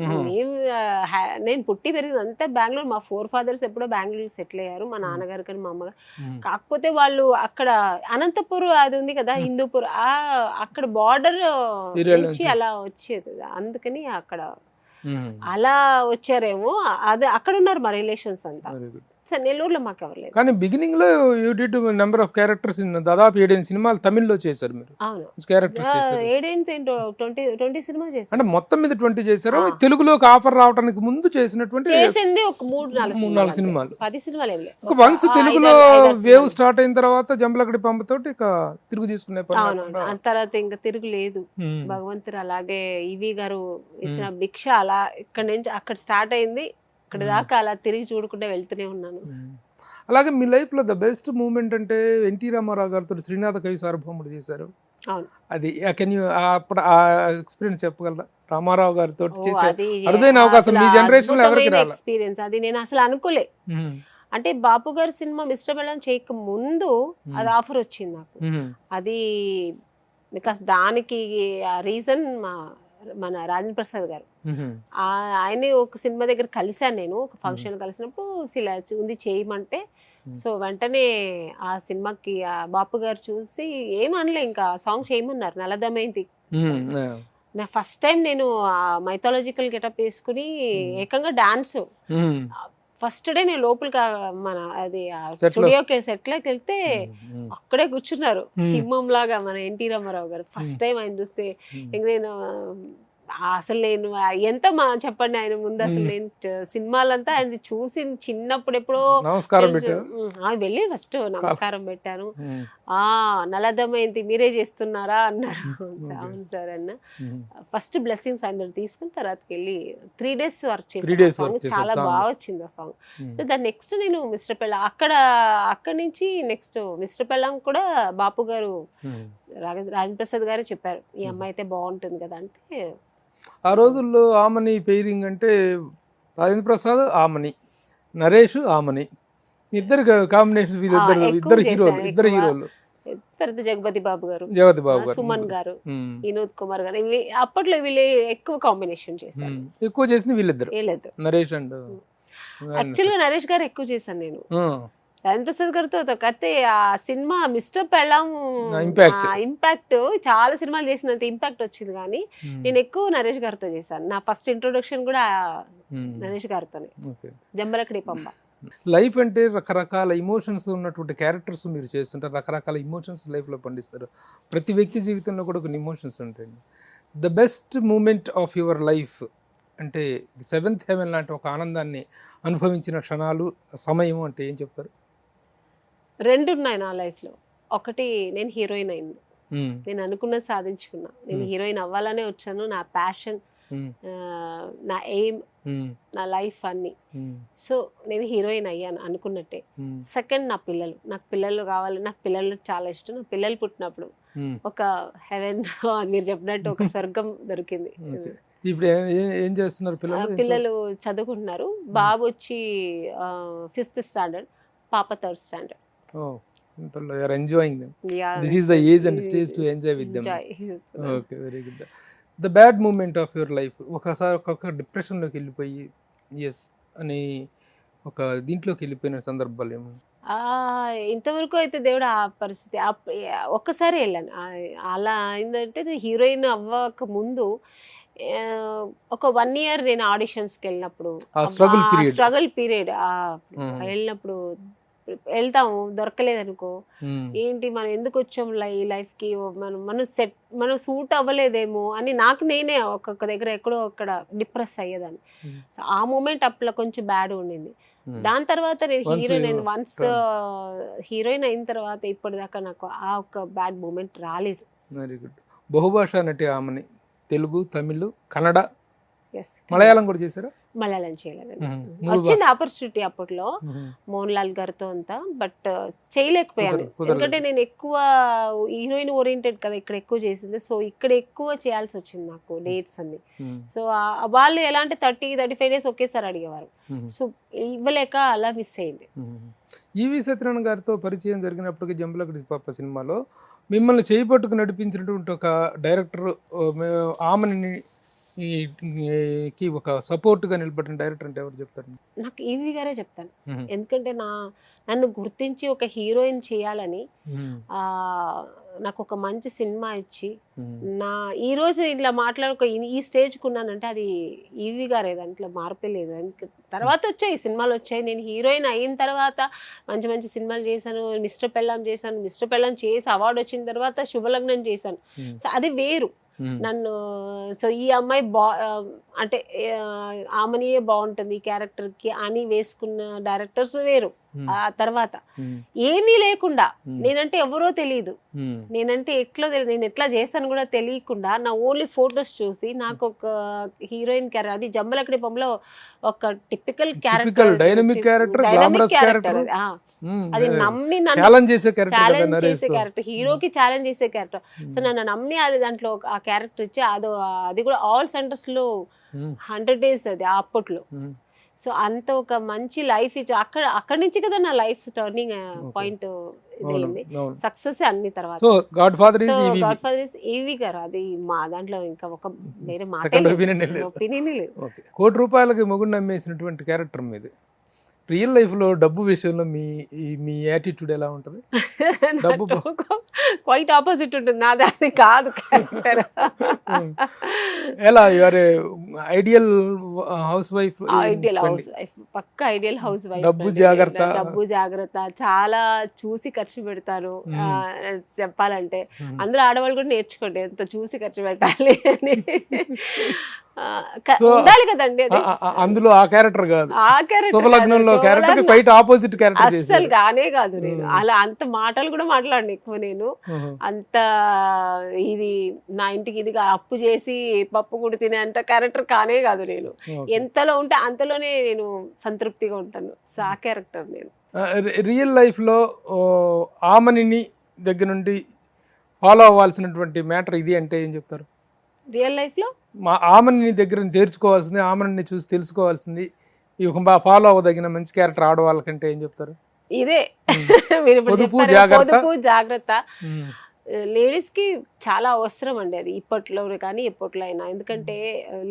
నేను పుట్టి పెరిగింది అంతా బెంగళూరు. మా 4 fathers ఎప్పుడో బెంగళూరు సెటిల్ అయ్యారు, మా నాన్నగారు కానీ మా అమ్మగారు. కాకపోతే వాళ్ళు అక్కడ అనంతపూర్ అది ఉంది కదా, హిందూపూర్, అక్కడ బార్డర్ నుంచి అలా వచ్చేది. అందుకని అక్కడ అలా వచ్చారేమో. అది అక్కడ ఉన్నారు మా రిలేషన్స్ అంతా. నెల్లూరులో మాకు ఎవరు లేదు. కానీ బిగినింగ్ లో you did number of characters, దాదాపు 7 సినిమాలు తమిళ్లో చేశారు మీరు. అవును, క్యారెక్టర్స్ చేశారు. 20 సినిమాలు చేశారు. అంటే మొత్తం మీద 20 చేశారు. తెలుగులోకి ఆఫర్ రావడానికి ముందు చేసినటువంటి చేసింది ఒక 3-4 సినిమాలు. 10 సినిమాలు ఏం లేదు. వన్స్ తెలుగులో వేవ్ స్టార్ట్ అయిన తర్వాత జంబలకడి పంపతోటి ఇక తిరుగు తీసుకునే పని. తర్వాత ఇంకా తిరుగు లేదు. భగవంతుడు అలాగే ఈవి గారు ఇచ్చిన భిక్ష అలా ఇక్కడ నుంచి అక్కడ స్టార్ట్ అయింది, ఇక్కడ దాకా అలా తిరిగి చూడకుండా వెళ్తూనే ఉన్నాను. అలాగే మీ లైఫ్ లో ద బెస్ట్ మూమెంట్ అంటే ఎన్టీ రామారావు గారితో శ్రీనాథ కవి సార్వభౌముడు చేశారు. అది కెన్ యూ అప్పుడు ఆ ఎక్స్పీరియన్స్ చెప్పగలరా? రామారావు గారితో చేసే అరుదైన అవకాశం మీ జనరేషన్ లో ఎవరికి రాలేదు. ఎక్స్పీరియన్స్ అది నేను అసలు అనుకోలే. అంటే బాపు గారి సినిమా మిస్టర్ బెల్లం చేయక ముందు అది ఆఫర్ వచ్చింది నాకు. అది బికాస్ దానికి రీజన్ మన రాజేంద్ర ప్రసాద్ గారు. ఆయన ఒక సినిమా దగ్గర కలిశాను నేను, ఒక ఫంక్షన్ కలిసినప్పుడు ఇలా ఉంది చేయమంటే, సో వెంటనే ఆ సినిమాకి ఆ బాపు గారు చూసి ఏమనలే, ఇంకా సాంగ్ చేయమన్నారు. నల్లదమైంది నా ఫస్ట్ టైం నేను మైథాలజికల్ గెటప్ వేసుకుని ఏకంగా డాన్స్. ఫస్ట్ డే నేను లోపలికి మన అది స్టూడియోకి సెట్లోకి వెళ్తే అక్కడే కూర్చున్నారు సింహం లాగా మన ఎన్టీ రామారావు గారు. ఫస్ట్ టైం ఆయన చూస్తే నేను అసలు నేను ఎంత చెప్పండి ఆయన ముందు అసలు నేను సినిమాలంతా ఆయన చూసి చిన్నప్పుడు ఎప్పుడో వెళ్ళి ఫస్ట్ నమస్కారం పెట్టాను. నల్లదమైంది మీరే చేస్తున్నారా అన్నారు. అవును సార్ అన్న. ఫస్ట్ బ్లెస్సింగ్స్ ఆయన తీసుకుని తర్వాతకి వెళ్ళి 3 days వర్క్ చేసాను. చాలా బాగా వచ్చింది ఆ సాంగ్. దాని నెక్స్ట్ నేను మిస్టర్ పెళ్ళాం అక్కడి నుంచి నెక్స్ట్ మిస్టర్ పెళ్ళాం కూడా బాపు గారు రాజేంద్ర ప్రసాద్ గారే చెప్పారు, ఈ అమ్మాయి అయితే బాగుంటుంది కదా అంటే. ఆ రోజుల్లో ఆమని పెయిరింగ్ అంటే రాజేంద్ర ప్రసాద్, ఆమని, నరేష్, ఆమని, ఇద్దరు కాంబినేషన్. ఇద్దరు హీరోలు. తర్వాత జగపతి బాబు గారు, జగతి బాబు గారు, సుమన్ గారు, మ్మ్. వినోద్ కుమార్ గారు, ఇవి అప్పట్లో వీళ్ళు ఎక్కువ కాంబినేషన్ చేశారు. ఎక్కువ చేసింది వీళ్ళిద్దరు, లేదు నరేష్ అండ్ యాక్చువల్గా నరేష్ గారు ఎక్కువ చేశాను నేను. రాజేంద్ర ప్రసాద్ గారితో అయితే ఆ సినిమా మిస్టర్ పెళ్ళాం ఇంపాక్ట్ చాలా సినిమాలు చేసినంత ఇంపాక్ట్ వచ్చింది, కానీ నేను ఎక్కువ నరేష్ గారితో చేశాను. నా ఫస్ట్ ఇంట్రొడక్షన్ కూడా నరేష్ గారితోనే, జంబలకడి పంబ. లైఫ్ అంటే రకరకాల ఇమోషన్స్ ఉన్నటువంటి క్యారెక్టర్స్ మీరు చేస్తుంటారు, రకరకాల ఇమోషన్స్ లైఫ్లో పండిస్తారు. ప్రతి వ్యక్తి జీవితంలో కూడా కొన్ని ఇమోషన్స్ ఉంటాయండి. The best moment of your life అంటే సెవెంత్ హెవెన్ లాంటి ఒక ఆనందాన్ని అనుభవించిన క్షణాలు, సమయం అంటే ఏం చెప్తారు? రెండు ఉన్నాయి నా లైఫ్లో. ఒకటి, నేను హీరోయిన్ అయింది, నేను అనుకున్నది సాధించుకున్నా. నేను హీరోయిన్ అవ్వాలనే వచ్చాను, నా ప్యాషన్, నా ఎయిమ్, నా లైఫ్ అన్ని. సో నేను హీరోయిన్ అయ్యాను అనుకున్నట్టే. సెకండ్, నా పిల్లలు, నాకు పిల్లలు కావాలి, నాకు పిల్లలు చాలా ఇష్టం. నా పిల్లలు పుట్టినప్పుడు ఒక హెవెన్, మీరు చెప్పినట్టు ఒక స్వర్గం దొరికింది. ఇప్పుడు ఏం చేస్తున్నారు పిల్లలు? పిల్లలు చదువుకుంటున్నారు. బాబు వచ్చి 5th స్టాండర్డ్, పాప 3rd standard. You are enjoying them. Yeah, this is the age and stage to enjoy with them. Okay, very good. The bad moment of your life, ఒకసారి ఒక డిప్రెషన్లోకి వెళ్ళిపోయి ఎస్ అని ఒక దీంట్లోకి వెళ్ళిపోయిన సందర్భాలు ఏమో? ఇంతవరకు అయితే దేవుడు ఆ పరిస్థితి ఒక్కసారి వెళ్ళాను. అలా అయిందంటే, నేను హీరోయిన్ అవ్వక ముందు ఒక 1 year నేను ఆడిషన్స్కి వెళ్ళినప్పుడు, స్ట్రగుల్ పీరియడ్ వెళ్ళినప్పుడు, వెళ్తాము దొరకలేదు అనుకో, ఏంటి మనం ఎందుకు వచ్చాం ఈ లైఫ్కి, మనం సూట్ అవ్వలేదేమో అని నాకు నేనే ఒక్కొక్క దగ్గర ఎక్కడో అక్కడ డిప్రెస్ అయ్యేదాన్ని. సో ఆ మూమెంట్ అప్పుడు కొంచెం బ్యాడ్ ఉండింది. దాని తర్వాత నేను హీరోయిన్ అయింది, వన్స్ హీరోయిన్ అయిన తర్వాత ఇప్పటిదాకా నాకు ఆ ఒక బ్యాడ్ మూమెంట్ రాలేదు. Very good. బహుభాషా నటి ఆమెని, తెలుగు, తమిళ్, కన్నడ, మలయాళం కూడా చేశారా? మలయాళం చేయలేదండి. వచ్చింది ఆపర్చునిటీ అప్పట్లో మోహన్ లాల్ గారితో అంతా, బట్ చేయలేకపోయాను. ఎందుకంటే నేను ఎక్కువ హీరోయిన్ ఓరియంటెడ్ కదా, ఇక్కడ ఎక్కువ చేసింది. సో ఇక్కడ ఎక్కువ చేయాల్సి వచ్చింది నాకు డేట్స్ అన్ని. సో వాళ్ళు ఎలా అంటే 30-35 days ఒకేసారి అడిగేవారు. సో ఇవ్వలేక అలా మిస్ అయింది. ఈవి సత్యనారాయణ గారితో పరిచయం జరిగినప్పటికీ జంబలకడి పాప సినిమాలో మిమ్మల్ని చేయిపట్టుకు నడిపించినటువంటి ఒక డైరెక్టర్, ఆమెని కి ఒక సపోర్ట్ గా నిలబడిన డైరెక్టర్ అంటే ఎవరు చెప్తారు? నాకు ఈవి గారే చెప్తాను. ఎందుకంటే నన్ను గుర్తించి ఒక హీరోయిన్ చేయాలని నాకు ఒక మంచి సినిమా ఇచ్చి, ఈ రోజు ఇట్లా మాట్లాడుకో ఈ స్టేజ్కి ఉన్నానంటే అది ఈవి గారే, దాంట్లో మార్పే లేదు. తర్వాత వచ్చాయి సినిమాలు వచ్చాయి, నేను హీరోయిన్ అయిన తర్వాత మంచి మంచి సినిమాలు చేశాను. మిస్టర్ పెళ్ళాం చేశాను, మిస్టర్ పెళ్ళాం చేసి అవార్డు వచ్చిన తర్వాత శుభలగ్నం చేశాను. సో అది వేరు. నన్ను సో ఈ అమ్మాయి అంటే ఆమెనియే బాగుంటుంది ఈ క్యారెక్టర్కి అని వేసుకున్న డైరెక్టర్స్ వేరు. ఆ తర్వాత ఏమీ లేకుండా, నేనంటే ఎవరో తెలియదు, నేనంటే నేను ఎట్లా చేస్తాను కూడా తెలియకుండా, నా ఓన్లీ ఫొటోస్ చూసి నాకు ఒక హీరోయిన్ క్యారెక్టర్, అది జంబలకడి బొమ్మలో ఒక టిపికల్ క్యారెక్టర్, డైనమిక్ క్యారెక్టర్, అది నమ్మి ఛాలెంజ్ చేసే క్యారెక్టర్, హీరోకి ఛాలెంజ్ చేసే క్యారెక్టర్. సో నన్ను నమ్మి అది దాంట్లో ఆ క్యారెక్టర్ ఇచ్చి, అది కూడా ఆల్ సెంటర్స్ లో 100 days అది అప్పట్లో. సో అంత ఒక మంచి లైఫ్ ఇచ్చి అక్కడి నుంచి కదా నా లైఫ్ టర్నింగ్ పాయింట్ ఇదైంది, సక్సెస్ అన్ని. తర్వాత గాడ్ ఫాదర్ ఇస్ ఈవి గారు, అది మా దాంట్లో ఇంకా ఒక వేరే మాట ఒపీనియన్ లేదు. 1 కోటి రూపాయలకి మొగుడు నమ్మేసినటువంటి క్యారెక్టర్ మీద రియల్ లైఫ్ లో డబ్బు విషయంలో మీ యాటిట్యూడ్ ఎలా ఉంటుంది? డబ్బు క్వైట్ ఆపోజిట్ ఉంటుంది, నాది అది కాదు క్యారెక్టర్. ఎలా యువర్ ఐడియల్ హౌస్ వైఫ్? పక్కా ఐడియల్ హౌస్ వైఫ్. డబ్బు జాగ్రత్త, చాలా చూసి ఖర్చు పెడతాను. చెప్పాలంటే అందరూ ఆడవాళ్ళు కూడా నేర్చుకోండి ఎంత చూసి ఖర్చు పెట్టాలి అని. ఉండాలి కదండి అందులో. ఆ క్యారెక్టర్ కాదు, శుభలగ్నంలో క్యారెక్టర్ క్వైట్ ఆపోజిట్ క్యారెక్టర్. అస్సలు కానే కాదు. నేను అలా అంత మాటలు కూడా మాట్లాడను ఎక్కువ. నేను అంత ఇది నా ఇంటికి ఇది అప్పు చేసి పప్పు కూడా తినే అంత క్యారెక్టర్ కానే కాదు. నేను ఎంతలో ఉంటే అంతలోనే నేను సంతృప్తిగా ఉంటాను. సో ఆ క్యారెక్టర్ నేను. రియల్ లైఫ్ లో ఆమెని దగ్గర నుండి ఫాలో అవ్వాల్సినటువంటి మ్యాటర్ ఇది అంటే ఏం చెప్తారు? రియల్ లైఫ్ లో ఆమెని దగ్గర తెరుచుకోవాల్సింది, ఆమెని చూసి తెలుసుకోవాల్సింది, ఫాలో అవ్వదగిన మంచి క్యారెక్టర్ ఆడవాళ్ళకంటే ఏం చెప్తారు? ఇదే మీరు ఇప్పుడు పొదుపు, చెప్పారు, జాగ్రత్త. పొదుపు జాగ్రత్త లేడీస్ కి చాలా అవసరం అండి అది, ఇప్పట్లో కానీ ఎప్పట్లో అయినా. ఎందుకంటే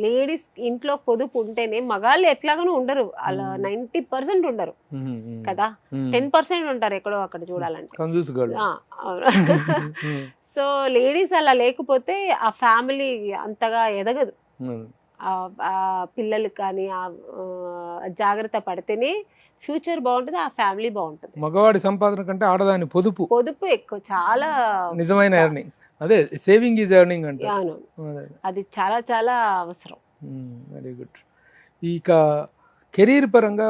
లేడీస్ ఇంట్లో పొదుపు ఉంటేనే మగాళ్ళు ఎట్లాగానూ ఉండరు, అలా 90% ఉండరు కదా, 10% ఉంటారు ఎక్కడో అక్కడ చూడాలంటే. సో లేడీస్ అలా లేకపోతే ఆ ఫ్యామిలీ అంతగా ఎదగదు. ఆ పిల్లలకి కానీ ఆ జాగ్రత్త పడితేనే ఫ్యూచర్ బాగుంటుంది, ఆ ఫ్యామిలీ బాగుంటుంది. మగవాడి సంపాదన కంటే ఆడదాని పొదుపు ఎక్కువ, చాలా నిజమైన ఎర్నింగ్. అదే సేవింగ్ ఈజ్ ఎర్నింగ్ అంటే. అది చాలా చాలా అవసరం. Very good. ఇక కెరీర్ పరంగా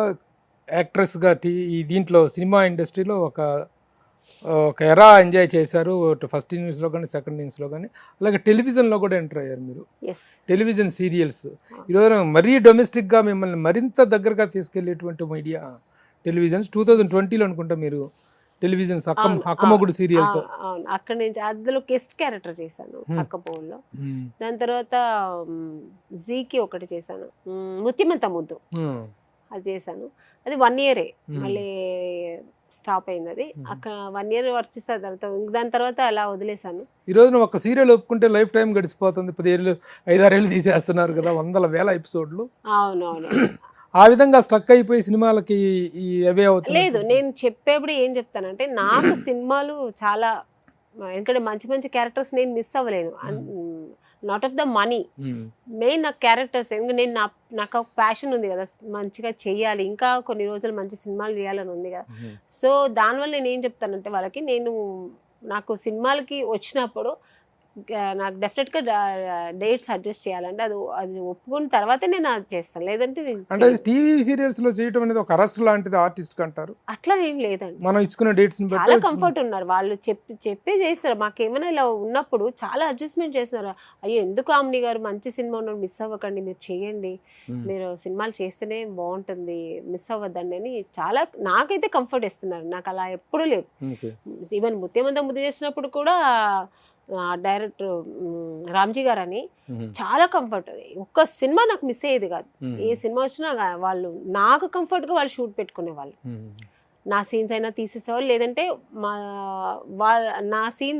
యాక్ట్రెస్గా ఈ దీంట్లో సినిమా ఇండస్ట్రీలో ఒక ఎరా ఎంజాయ్ చేశారు, ఫస్ట్ ఇన్నింగ్స్లో కానీ సెకండ్ ఇన్నింగ్స్లో కానీ. అలాగే టెలివిజన్లో కూడా ఎంటర్ అయ్యారు మీరు, టెలివిజన్ సీరియల్స్. ఈరోజు మరీ డొమెస్టిక్గా మిమ్మల్ని మరింత దగ్గరగా తీసుకెళ్లేటువంటి మీడియా టెలివిజన్స్. 2020లో అనుకుంటా మీరు టెలివిజన్స్ అక్కమ్మగుడు సీరియల్తో. అక్కడ నుంచి అందులో గెస్ట్ క్యారెక్టర్ చేశాను అక్కపోలో. దాని తర్వాత జీకి ఒకటి చేశాను, ముత్తిమంత ముద్దు అది చేశాను. అది 1 year మళ్ళీ స్టాప్ అయింది. అది అక్కడ 1 year వర్క్ చేసిన దాని తర్వాత అలా వదిలేశాను. ఈ రోజున ఒక సీరియల్ ఒప్పుకుంటే లైఫ్ టైం గడిచిపోతుంది. 10 ఏళ్ళు 5-6 ఏళ్ళు తీసేస్తున్నారు కదా, 100,000 ఎపిసోడ్లు. అవునవును. ఆ విధంగా స్టక్ అయిపోయి సినిమాలకి అవే అవుతుంది. లేదు, నేను చెప్పేప్పుడు ఏం చెప్తానంటే నాకు సినిమాలు చాలా, ఎందుకంటే మంచి మంచి క్యారెక్టర్స్ నేను మిస్ అవ్వలేను. Not of the money, main నాకు క్యారెక్టర్స్. ఎందుకంటే నేను నాకు ఒక ప్యాషన్ ఉంది కదా, మంచిగా చెయ్యాలి, ఇంకా కొన్ని రోజులు మంచి సినిమాలు చేయాలని ఉంది కదా. సో దానివల్ల నేను ఏం చెప్తానంటే వాళ్ళకి, నాకు సినిమాలకి వచ్చినప్పుడు నాకు డెఫినెట్గా డేట్స్ అడ్జస్ట్ చేయాలంటే అది ఒప్పుకున్న తర్వాతే నేను అది చేస్తాను, లేదంటే అంటే టీవీ సీరియల్స్ లో చేయడం అనేది ఒక అరెస్ట్ లాంటిది ఆర్టిస్ట్ అంటారు. అట్లా ఏం లేదండి, మనం ఇచ్చుకునే డేట్స్ చాలా కంఫర్ట్ ఉన్నారు వాళ్ళు, చెప్పే చేస్తారు. మాకేమైనా ఇలా ఉన్నప్పుడు చాలా అడ్జస్ట్మెంట్ చేస్తున్నారు. అయ్యో ఎందుకు ఆమ్ని గారు, మంచి సినిమా ఉన్నప్పుడు మిస్ అవ్వకండి, మీరు చెయ్యండి, మీరు సినిమాలు చేస్తేనే బాగుంటుంది, మిస్ అవ్వద్దండి అని చాలా నాకైతే కంఫర్ట్ ఇస్తున్నారు. నాకు అలా ఎప్పుడూ లేదు. ఈవెన్ ముత్యమంతా ముద్దు చేసినప్పుడు కూడా డైరెక్టర్ రామ్జీ గారు అని చాలా కంఫర్ట్. ఒక్క సినిమా నాకు మిస్ అయ్యేది కాదు, ఏ సినిమా వచ్చినా వాళ్ళు నాకు కంఫర్ట్గా వాళ్ళు షూట్ పెట్టుకునే వాళ్ళు. నా సీన్స్ అయినా తీసేసేవాళ్ళు, లేదంటే నా సీన్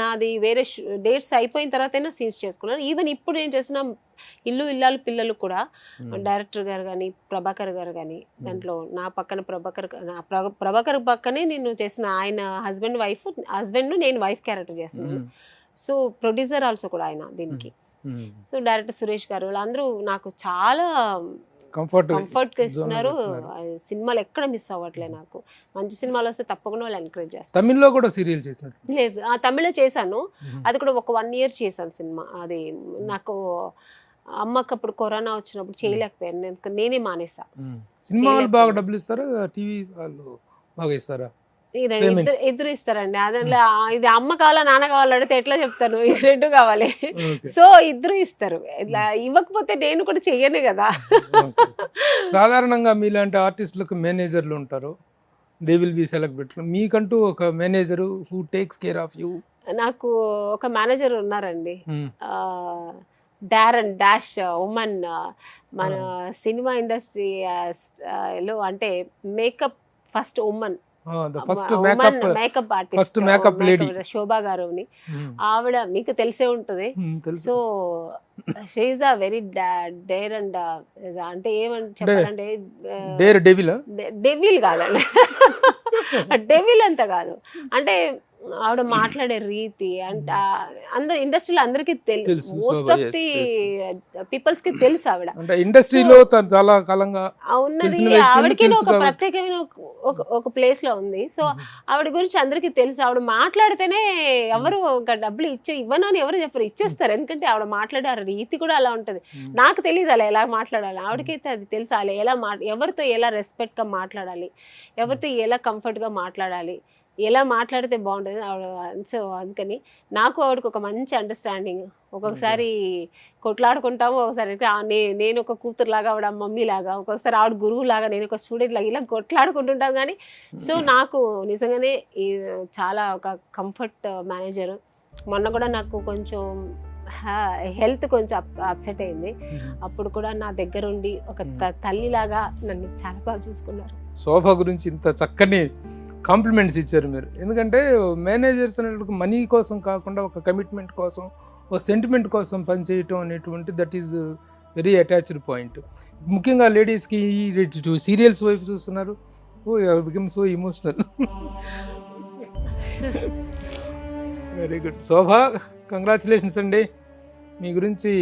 నాది వేరే డేట్స్ అయిపోయిన తర్వాత అయినా సీన్స్ చేసుకున్నారు. ఈవెన్ ఇప్పుడు నేను చేసిన ఇల్లు ఇల్లాలు పిల్లలు కూడా డైరెక్టర్ గారు కానీ ప్రభాకర్ గారు కానీ, దాంట్లో నా పక్కన ప్రభాకర్ పక్కనే నేను చేసిన, ఆయన హస్బెండ్ నేను వైఫ్ క్యారెక్టర్ చేస్తున్నాను. సో ప్రొడ్యూసర్ ఆల్సో కూడా ఆయన దీనికి. సో డైరెక్టర్ సురేష్ గారు వాళ్ళందరూ నాకు చాలా కంఫర్ట్ ఇస్తున్నారు. సినిమాలు ఎక్కడ మిస్ అవ్వట్లేదు. నాకు మంచి సినిమాలు వస్తే తప్పకుండా వాళ్ళు ఎంకరేజ్ చేస్తారు. తమిళ్లో కూడా సీరియల్ చేసినట్టు లేదు, తమిళ్లో చేశాను, అది కూడా ఒక 1 year చేశాను సినిమా. అది నాకు అమ్మకి అప్పుడు కరోనా వచ్చినప్పుడు చేయలేకపోయాను, నేనే మానేసా. సినిమా వాళ్ళు బాగా డబ్బులు ఇస్తారా, టీవీ వాళ్ళు బాగా ఇస్తారా? ఇద్దరు ఇస్తారండి. అదే ఇది అమ్మ కావాలా నాన్న కావాలా అడిగితే ఎట్లా చెప్తాను, ఈ 2 కావాలి. సో ఇద్దరు ఇస్తారు. ఇట్లా ఇవ్వకపోతే నేను కూడా చెయ్యను కదా. సాధారణంగా మీలాంటి ఆర్టిస్టులకు మేనేజర్లు ఉంటారు, దే విల్ బి సెలెక్ట్. మీకంటూ ఒక manager who takes care of you? నాకు ఒక మేనేజర్ ఉన్నారండి, డాష్ ఉమెన్. మన సినిమా ఇండస్ట్రీలో అంటే makeup first women, makeup artist Shobha garu, ఆవిడ మీకు తెలిసే ఉంటుంది. So she is the very dare and, అంటే ఏమని చెప్పాలంటే డెవిల్ కాదండి, డెవిల్ అంత కాదు, అంటే ఆవిడ మాట్లాడే రీతి అంటే అందరు ఇండస్ట్రీలో అందరికి తెలుసు, మోస్ట్ ఆఫ్ ది పీపుల్స్ కి తెలుసు ఆవిడ. ఇండస్ట్రీలో చాలా కాలంగా ఉన్నది, ఆవిడకి ఒక ప్రత్యేకమైన ఒక ప్లేస్ లో ఉంది. సో ఆవిడ గురించి అందరికి తెలుసు. ఆవిడ మాట్లాడితేనే ఎవరు డబ్బులు ఇవ్వనని ఎవరు చెప్పరు, ఇచ్చేస్తారు. ఎందుకంటే ఆవిడ మాట్లాడే రీతి కూడా అలా ఉంటది. నాకు తెలియదు అలా ఎలా మాట్లాడాలి, ఆవిడకైతే అది తెలుసు. అలా ఎలా ఎవరితో ఎలా రెస్పెక్ట్ గా మాట్లాడాలి, ఎవరితో ఎలా కంఫర్ట్ గా మాట్లాడాలి, ఎలా మాట్లాడితే బాగుంటుంది ఆవిడ. సో అందుకని నాకు ఆవిడకి ఒక మంచి అండర్స్టాండింగ్. ఒక్కొక్కసారి కొట్లాడుకుంటాము, ఒకసారి నేను ఒక కూతురులాగా ఆవిడ మమ్మీ లాగా, ఒక్కొక్కసారి ఆవిడ గురువు లాగా నేను ఒక స్టూడెంట్ లాగా, ఇలా కొట్లాడుకుంటుంటాం. కానీ సో నాకు నిజంగానే చాలా ఒక కంఫర్ట్ మేనేజర్. మొన్న కూడా నాకు కొంచెం హెల్త్ కొంచెం అప్సెట్ అయింది, అప్పుడు కూడా నా దగ్గర ఉండి ఒక తల్లిలాగా నన్ను చాలా బాగా చూసుకున్నారు. శోభ గురించి ఇంత చక్కని కాంప్లిమెంట్స్ ఇచ్చారు మీరు. ఎందుకంటే మేనేజర్స్ అనేటువంటి మనీ కోసం కాకుండా ఒక కమిట్మెంట్ కోసం, ఒక సెంటిమెంట్ కోసం పనిచేయటం అనేటువంటి that is very attached point. ముఖ్యంగా లేడీస్కి సీరియల్స్ వైపు చూస్తున్నారు. Become so emotional. Very good Shobha, congratulations అండి. మీ గురించి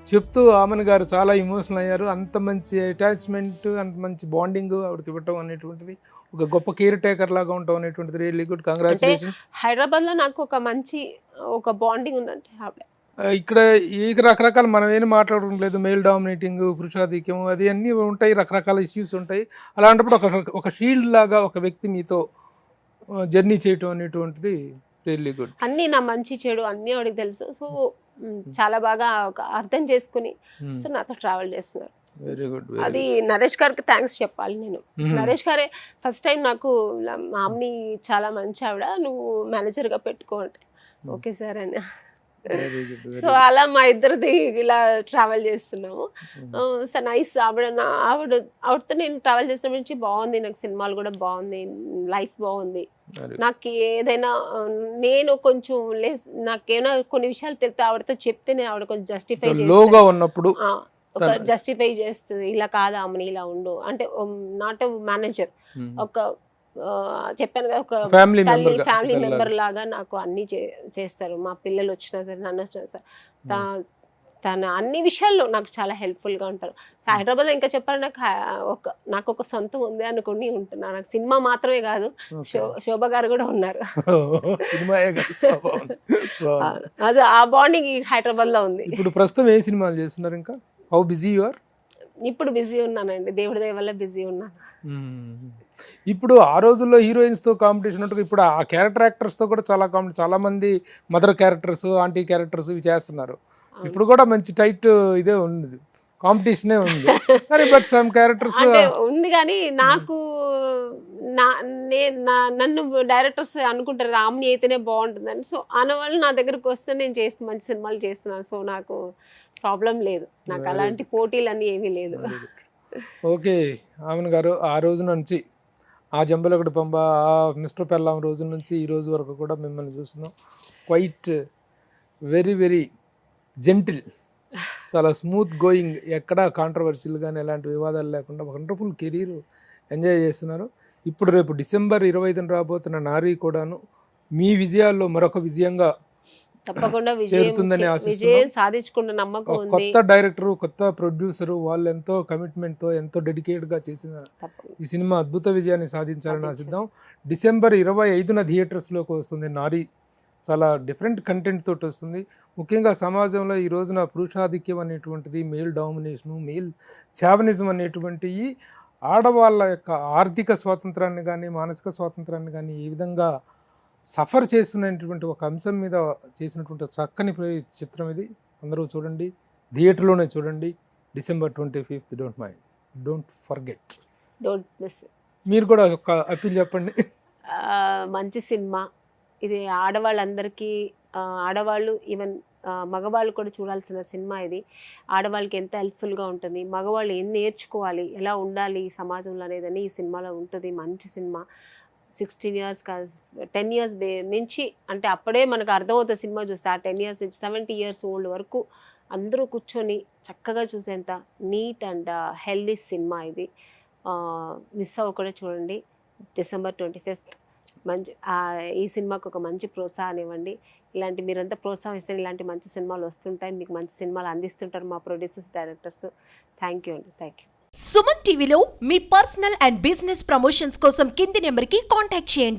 చెప్తూ ఆమెన్ గారు చాలా ఇమోషనల్ అయ్యారు. అంత మంచి అటాచ్మెంట్, అంత మంచి బాండింగ్ ఆవిడకి ఇవ్వటం అనేటువంటిది, ఒక గొప్ప కేర్ టేకర్ లాగా ఉండటం అనేటువంటిది రియల్లీ గుడ్. కంగ్రాచులేషన్స్. హైదరాబాద్లో నాకు ఒక మంచి ఒక బాండింగ్ ఉందంటే ఆవిడ. ఇక్కడ ఈ రకరకాల మనం ఏం మాట్లాడడం లేదు, మెయిల్ డామినేటింగ్, పురుషాధిక్యం, అది అన్నీ ఉంటాయి, రకరకాల ఇష్యూస్ ఉంటాయి. అలాంటప్పుడు ఒక షీల్డ్ లాగా ఒక వ్యక్తి మీతో జర్నీ చేయటం అనేటువంటిది రియల్లీ గుడ్. అన్నీ నా మంచి చెడు అన్నీ ఆవిడకి తెలుసు. సో చాలా బాగా ఒక అర్థం చేసుకుని సో నాతో ట్రావెల్ చేస్తున్నారు. Very good. అది నరేష్ గారికి థ్యాంక్స్ చెప్పాలి నేను. నరేష్ గారే ఫస్ట్ టైం నాకు మా అమ్మని చాలా మంచి ఆవిడ, నువ్వు మేనేజర్గా పెట్టుకో అంటే ఓకే సార్ అని. సో అలా మా ఇద్దరిది ఇలా ట్రావెల్ చేస్తున్నాము. So nice. ఆవిడతో నేను ట్రావెల్ చేస్తున్న నుంచి బాగుంది, నాకు సినిమాలు కూడా బాగుంది, లైఫ్ బాగుంది. నాకు ఏదైనా నేను కొంచెం నాకేమైనా కొన్ని విషయాలు తెలిస్తే ఆవిడతో చెప్తే నేను ఆవిడ కొంచెం జస్టిఫై చేస్తుంది. ఇలా కాదా అమ్మని, ఇలా ఉండు అంటే. నాట్ మేనేజర్, ఒక చెప్పాను కదా, ఒక ఫ్యామిలీ మెంబర్ లాగా నాకు అన్ని చేస్తారు. మా పిల్లలు వచ్చినా సరే, నన్ను వచ్చినా సరే, తన అన్ని విషయాల్లో నాకు చాలా హెల్ప్ఫుల్గా ఉంటారు. సో హైదరాబాద్లో ఇంకా చెప్పాలి, నాకు ఒక సొంతం ఉంది అనుకుని ఉంటున్నా. నాకు సినిమా మాత్రమే కాదు, శోభ గారు కూడా ఉన్నారు. అది ఆ బాండింగ్ హైదరాబాద్లో ఉంది. ఇప్పుడు ప్రస్తుతం ఏ సినిమాలు చేస్తున్నారు? ఇంకా హౌ బిజీ యు ఆర్? ఇప్పుడు బిజీ ఉన్నానండి, దేవుడి దయ వల్ల బిజీ ఉన్నాను. ఇప్పుడు ఆ రోజుల్లో హీరోయిన్స్తో కాంపిటీషన్ ఉంటుంది, ఇప్పుడు ఆ క్యారెక్టర్ యాక్టర్స్తో కూడా చాలా మంది మదర్ క్యారెక్టర్స్, ఆంటీ క్యారెక్టర్స్ ఇవి చేస్తున్నారు. ఇప్పుడు కూడా మంచి టైట్ ఇదే ఉంది, కాంపిటీషనే ఉంది. కానీ బట్ సమ్ క్యారెక్టర్స్ ఉంది. కానీ నాకు నన్ను డైరెక్టర్స్ అనుకుంటారు రామ్ని అయితేనే బాగుంటుందని. సో ఆనవాళ్ళు నా దగ్గరకు వస్తే నేను మంచి సినిమాలు చేస్తున్నాను. సో నాకు ప్రాబ్లం లేదు, నాకు అలాంటి పోటీలు అన్నీ ఏమీ లేదు. ఓకే ఆమెన్ గారు, ఆ రోజు నుంచి ఆ జంబలగడ పంబ, ఆ మిస్టర్ పెల్లాం రోజు నుంచి ఈ రోజు వరకు కూడా మిమ్మల్ని చూస్తున్నాం. క్వైట్ వెరీ వెరీ జెంటిల్, చాలా స్మూత్ గోయింగ్, ఎక్కడా కాంట్రవర్షియల్ కానీ ఎలాంటి వివాదాలు లేకుండా వండర్ఫుల్ కెరీర్ ఎంజాయ్ చేస్తున్నారు. ఇప్పుడు రేపు డిసెంబర్ 25న రాబోతున్న నారీ కూడాను మీ విజయాల్లో మరొక విజయంగా తప్పకుండా చేరుతుందని విజయం సాధించుకున్న నమ్మకం ఉంది. కొత్త డైరెక్టరు, కొత్త ప్రొడ్యూసరు, వాళ్ళు ఎంతో కమిట్మెంట్తో ఎంతో డెడికేట్గా చేసిన ఈ సినిమా అద్భుత విజయాన్ని సాధించాలని ఆశిద్దాం. డిసెంబర్ 25న థియేటర్స్లోకి వస్తుంది నారీ. చాలా డిఫరెంట్ కంటెంట్ తోటి వస్తుంది. ముఖ్యంగా సమాజంలో ఈ రోజున పురుషాధిక్యం అనేటువంటిది, మెయిల్ డామినేషను, మెయిల్ చావనిజం అనేటువంటివి ఆడవాళ్ళ యొక్క ఆర్థిక స్వాతంత్రాన్ని కానీ, మానసిక స్వాతంత్రాన్ని కానీ ఏ విధంగా సఫర్ చేస్తున్నటువంటి ఒక అంశం మీద చేసినటువంటి చక్కని చిత్రం ఇది. అందరూ చూడండి, థియేటర్లోనే చూడండి. December 25th. Don't forget. మీరు కూడా ఒక అప్పీల్ చెప్పండి. మంచి సినిమా ఇది, ఆడవాళ్ళందరికీ, ఆడవాళ్ళు ఈవెన్ మగవాళ్ళు కూడా చూడాల్సిన సినిమా ఇది. ఆడవాళ్ళకి ఎంత హెల్ప్ఫుల్గా ఉంటుంది, మగవాళ్ళు ఏం నేర్చుకోవాలి, ఎలా ఉండాలి ఈ సమాజంలో అనేదని ఈ సినిమాలో ఉంటుంది. మంచి సినిమా. 16 years 10 years నుంచి, అంటే అప్పుడే మనకు అర్థమవుతుంది సినిమా చూస్తే. ఆ 10 years నుంచి 70 years ఓల్డ్ వరకు అందరూ కూర్చొని చక్కగా చూసేంత నీట్ అండ్ హెల్దీ సినిమా ఇది. మిస్ అవ్వకుండా చూడండి. December 25th. మంచి ఈ సినిమాకు ఒక మంచి ప్రోత్సాహం ఇవ్వండి. ఇలాంటి మీరంతా ప్రోత్సాహిస్తే ఇలాంటి మంచి సినిమాలు వస్తుంటాయి, మీకు మంచి సినిమాలు అందిస్తుంటారు మా ప్రొడ్యూసర్స్, డైరెక్టర్స్. థ్యాంక్ యూ అండి. Thank you. సుమన్ టీవీలో మీ పర్సనల్ అండ్ బిజినెస్ ప్రమోషన్స్ కోసం కింది నెంబర్కి కాంటాక్ట్ చేయండి.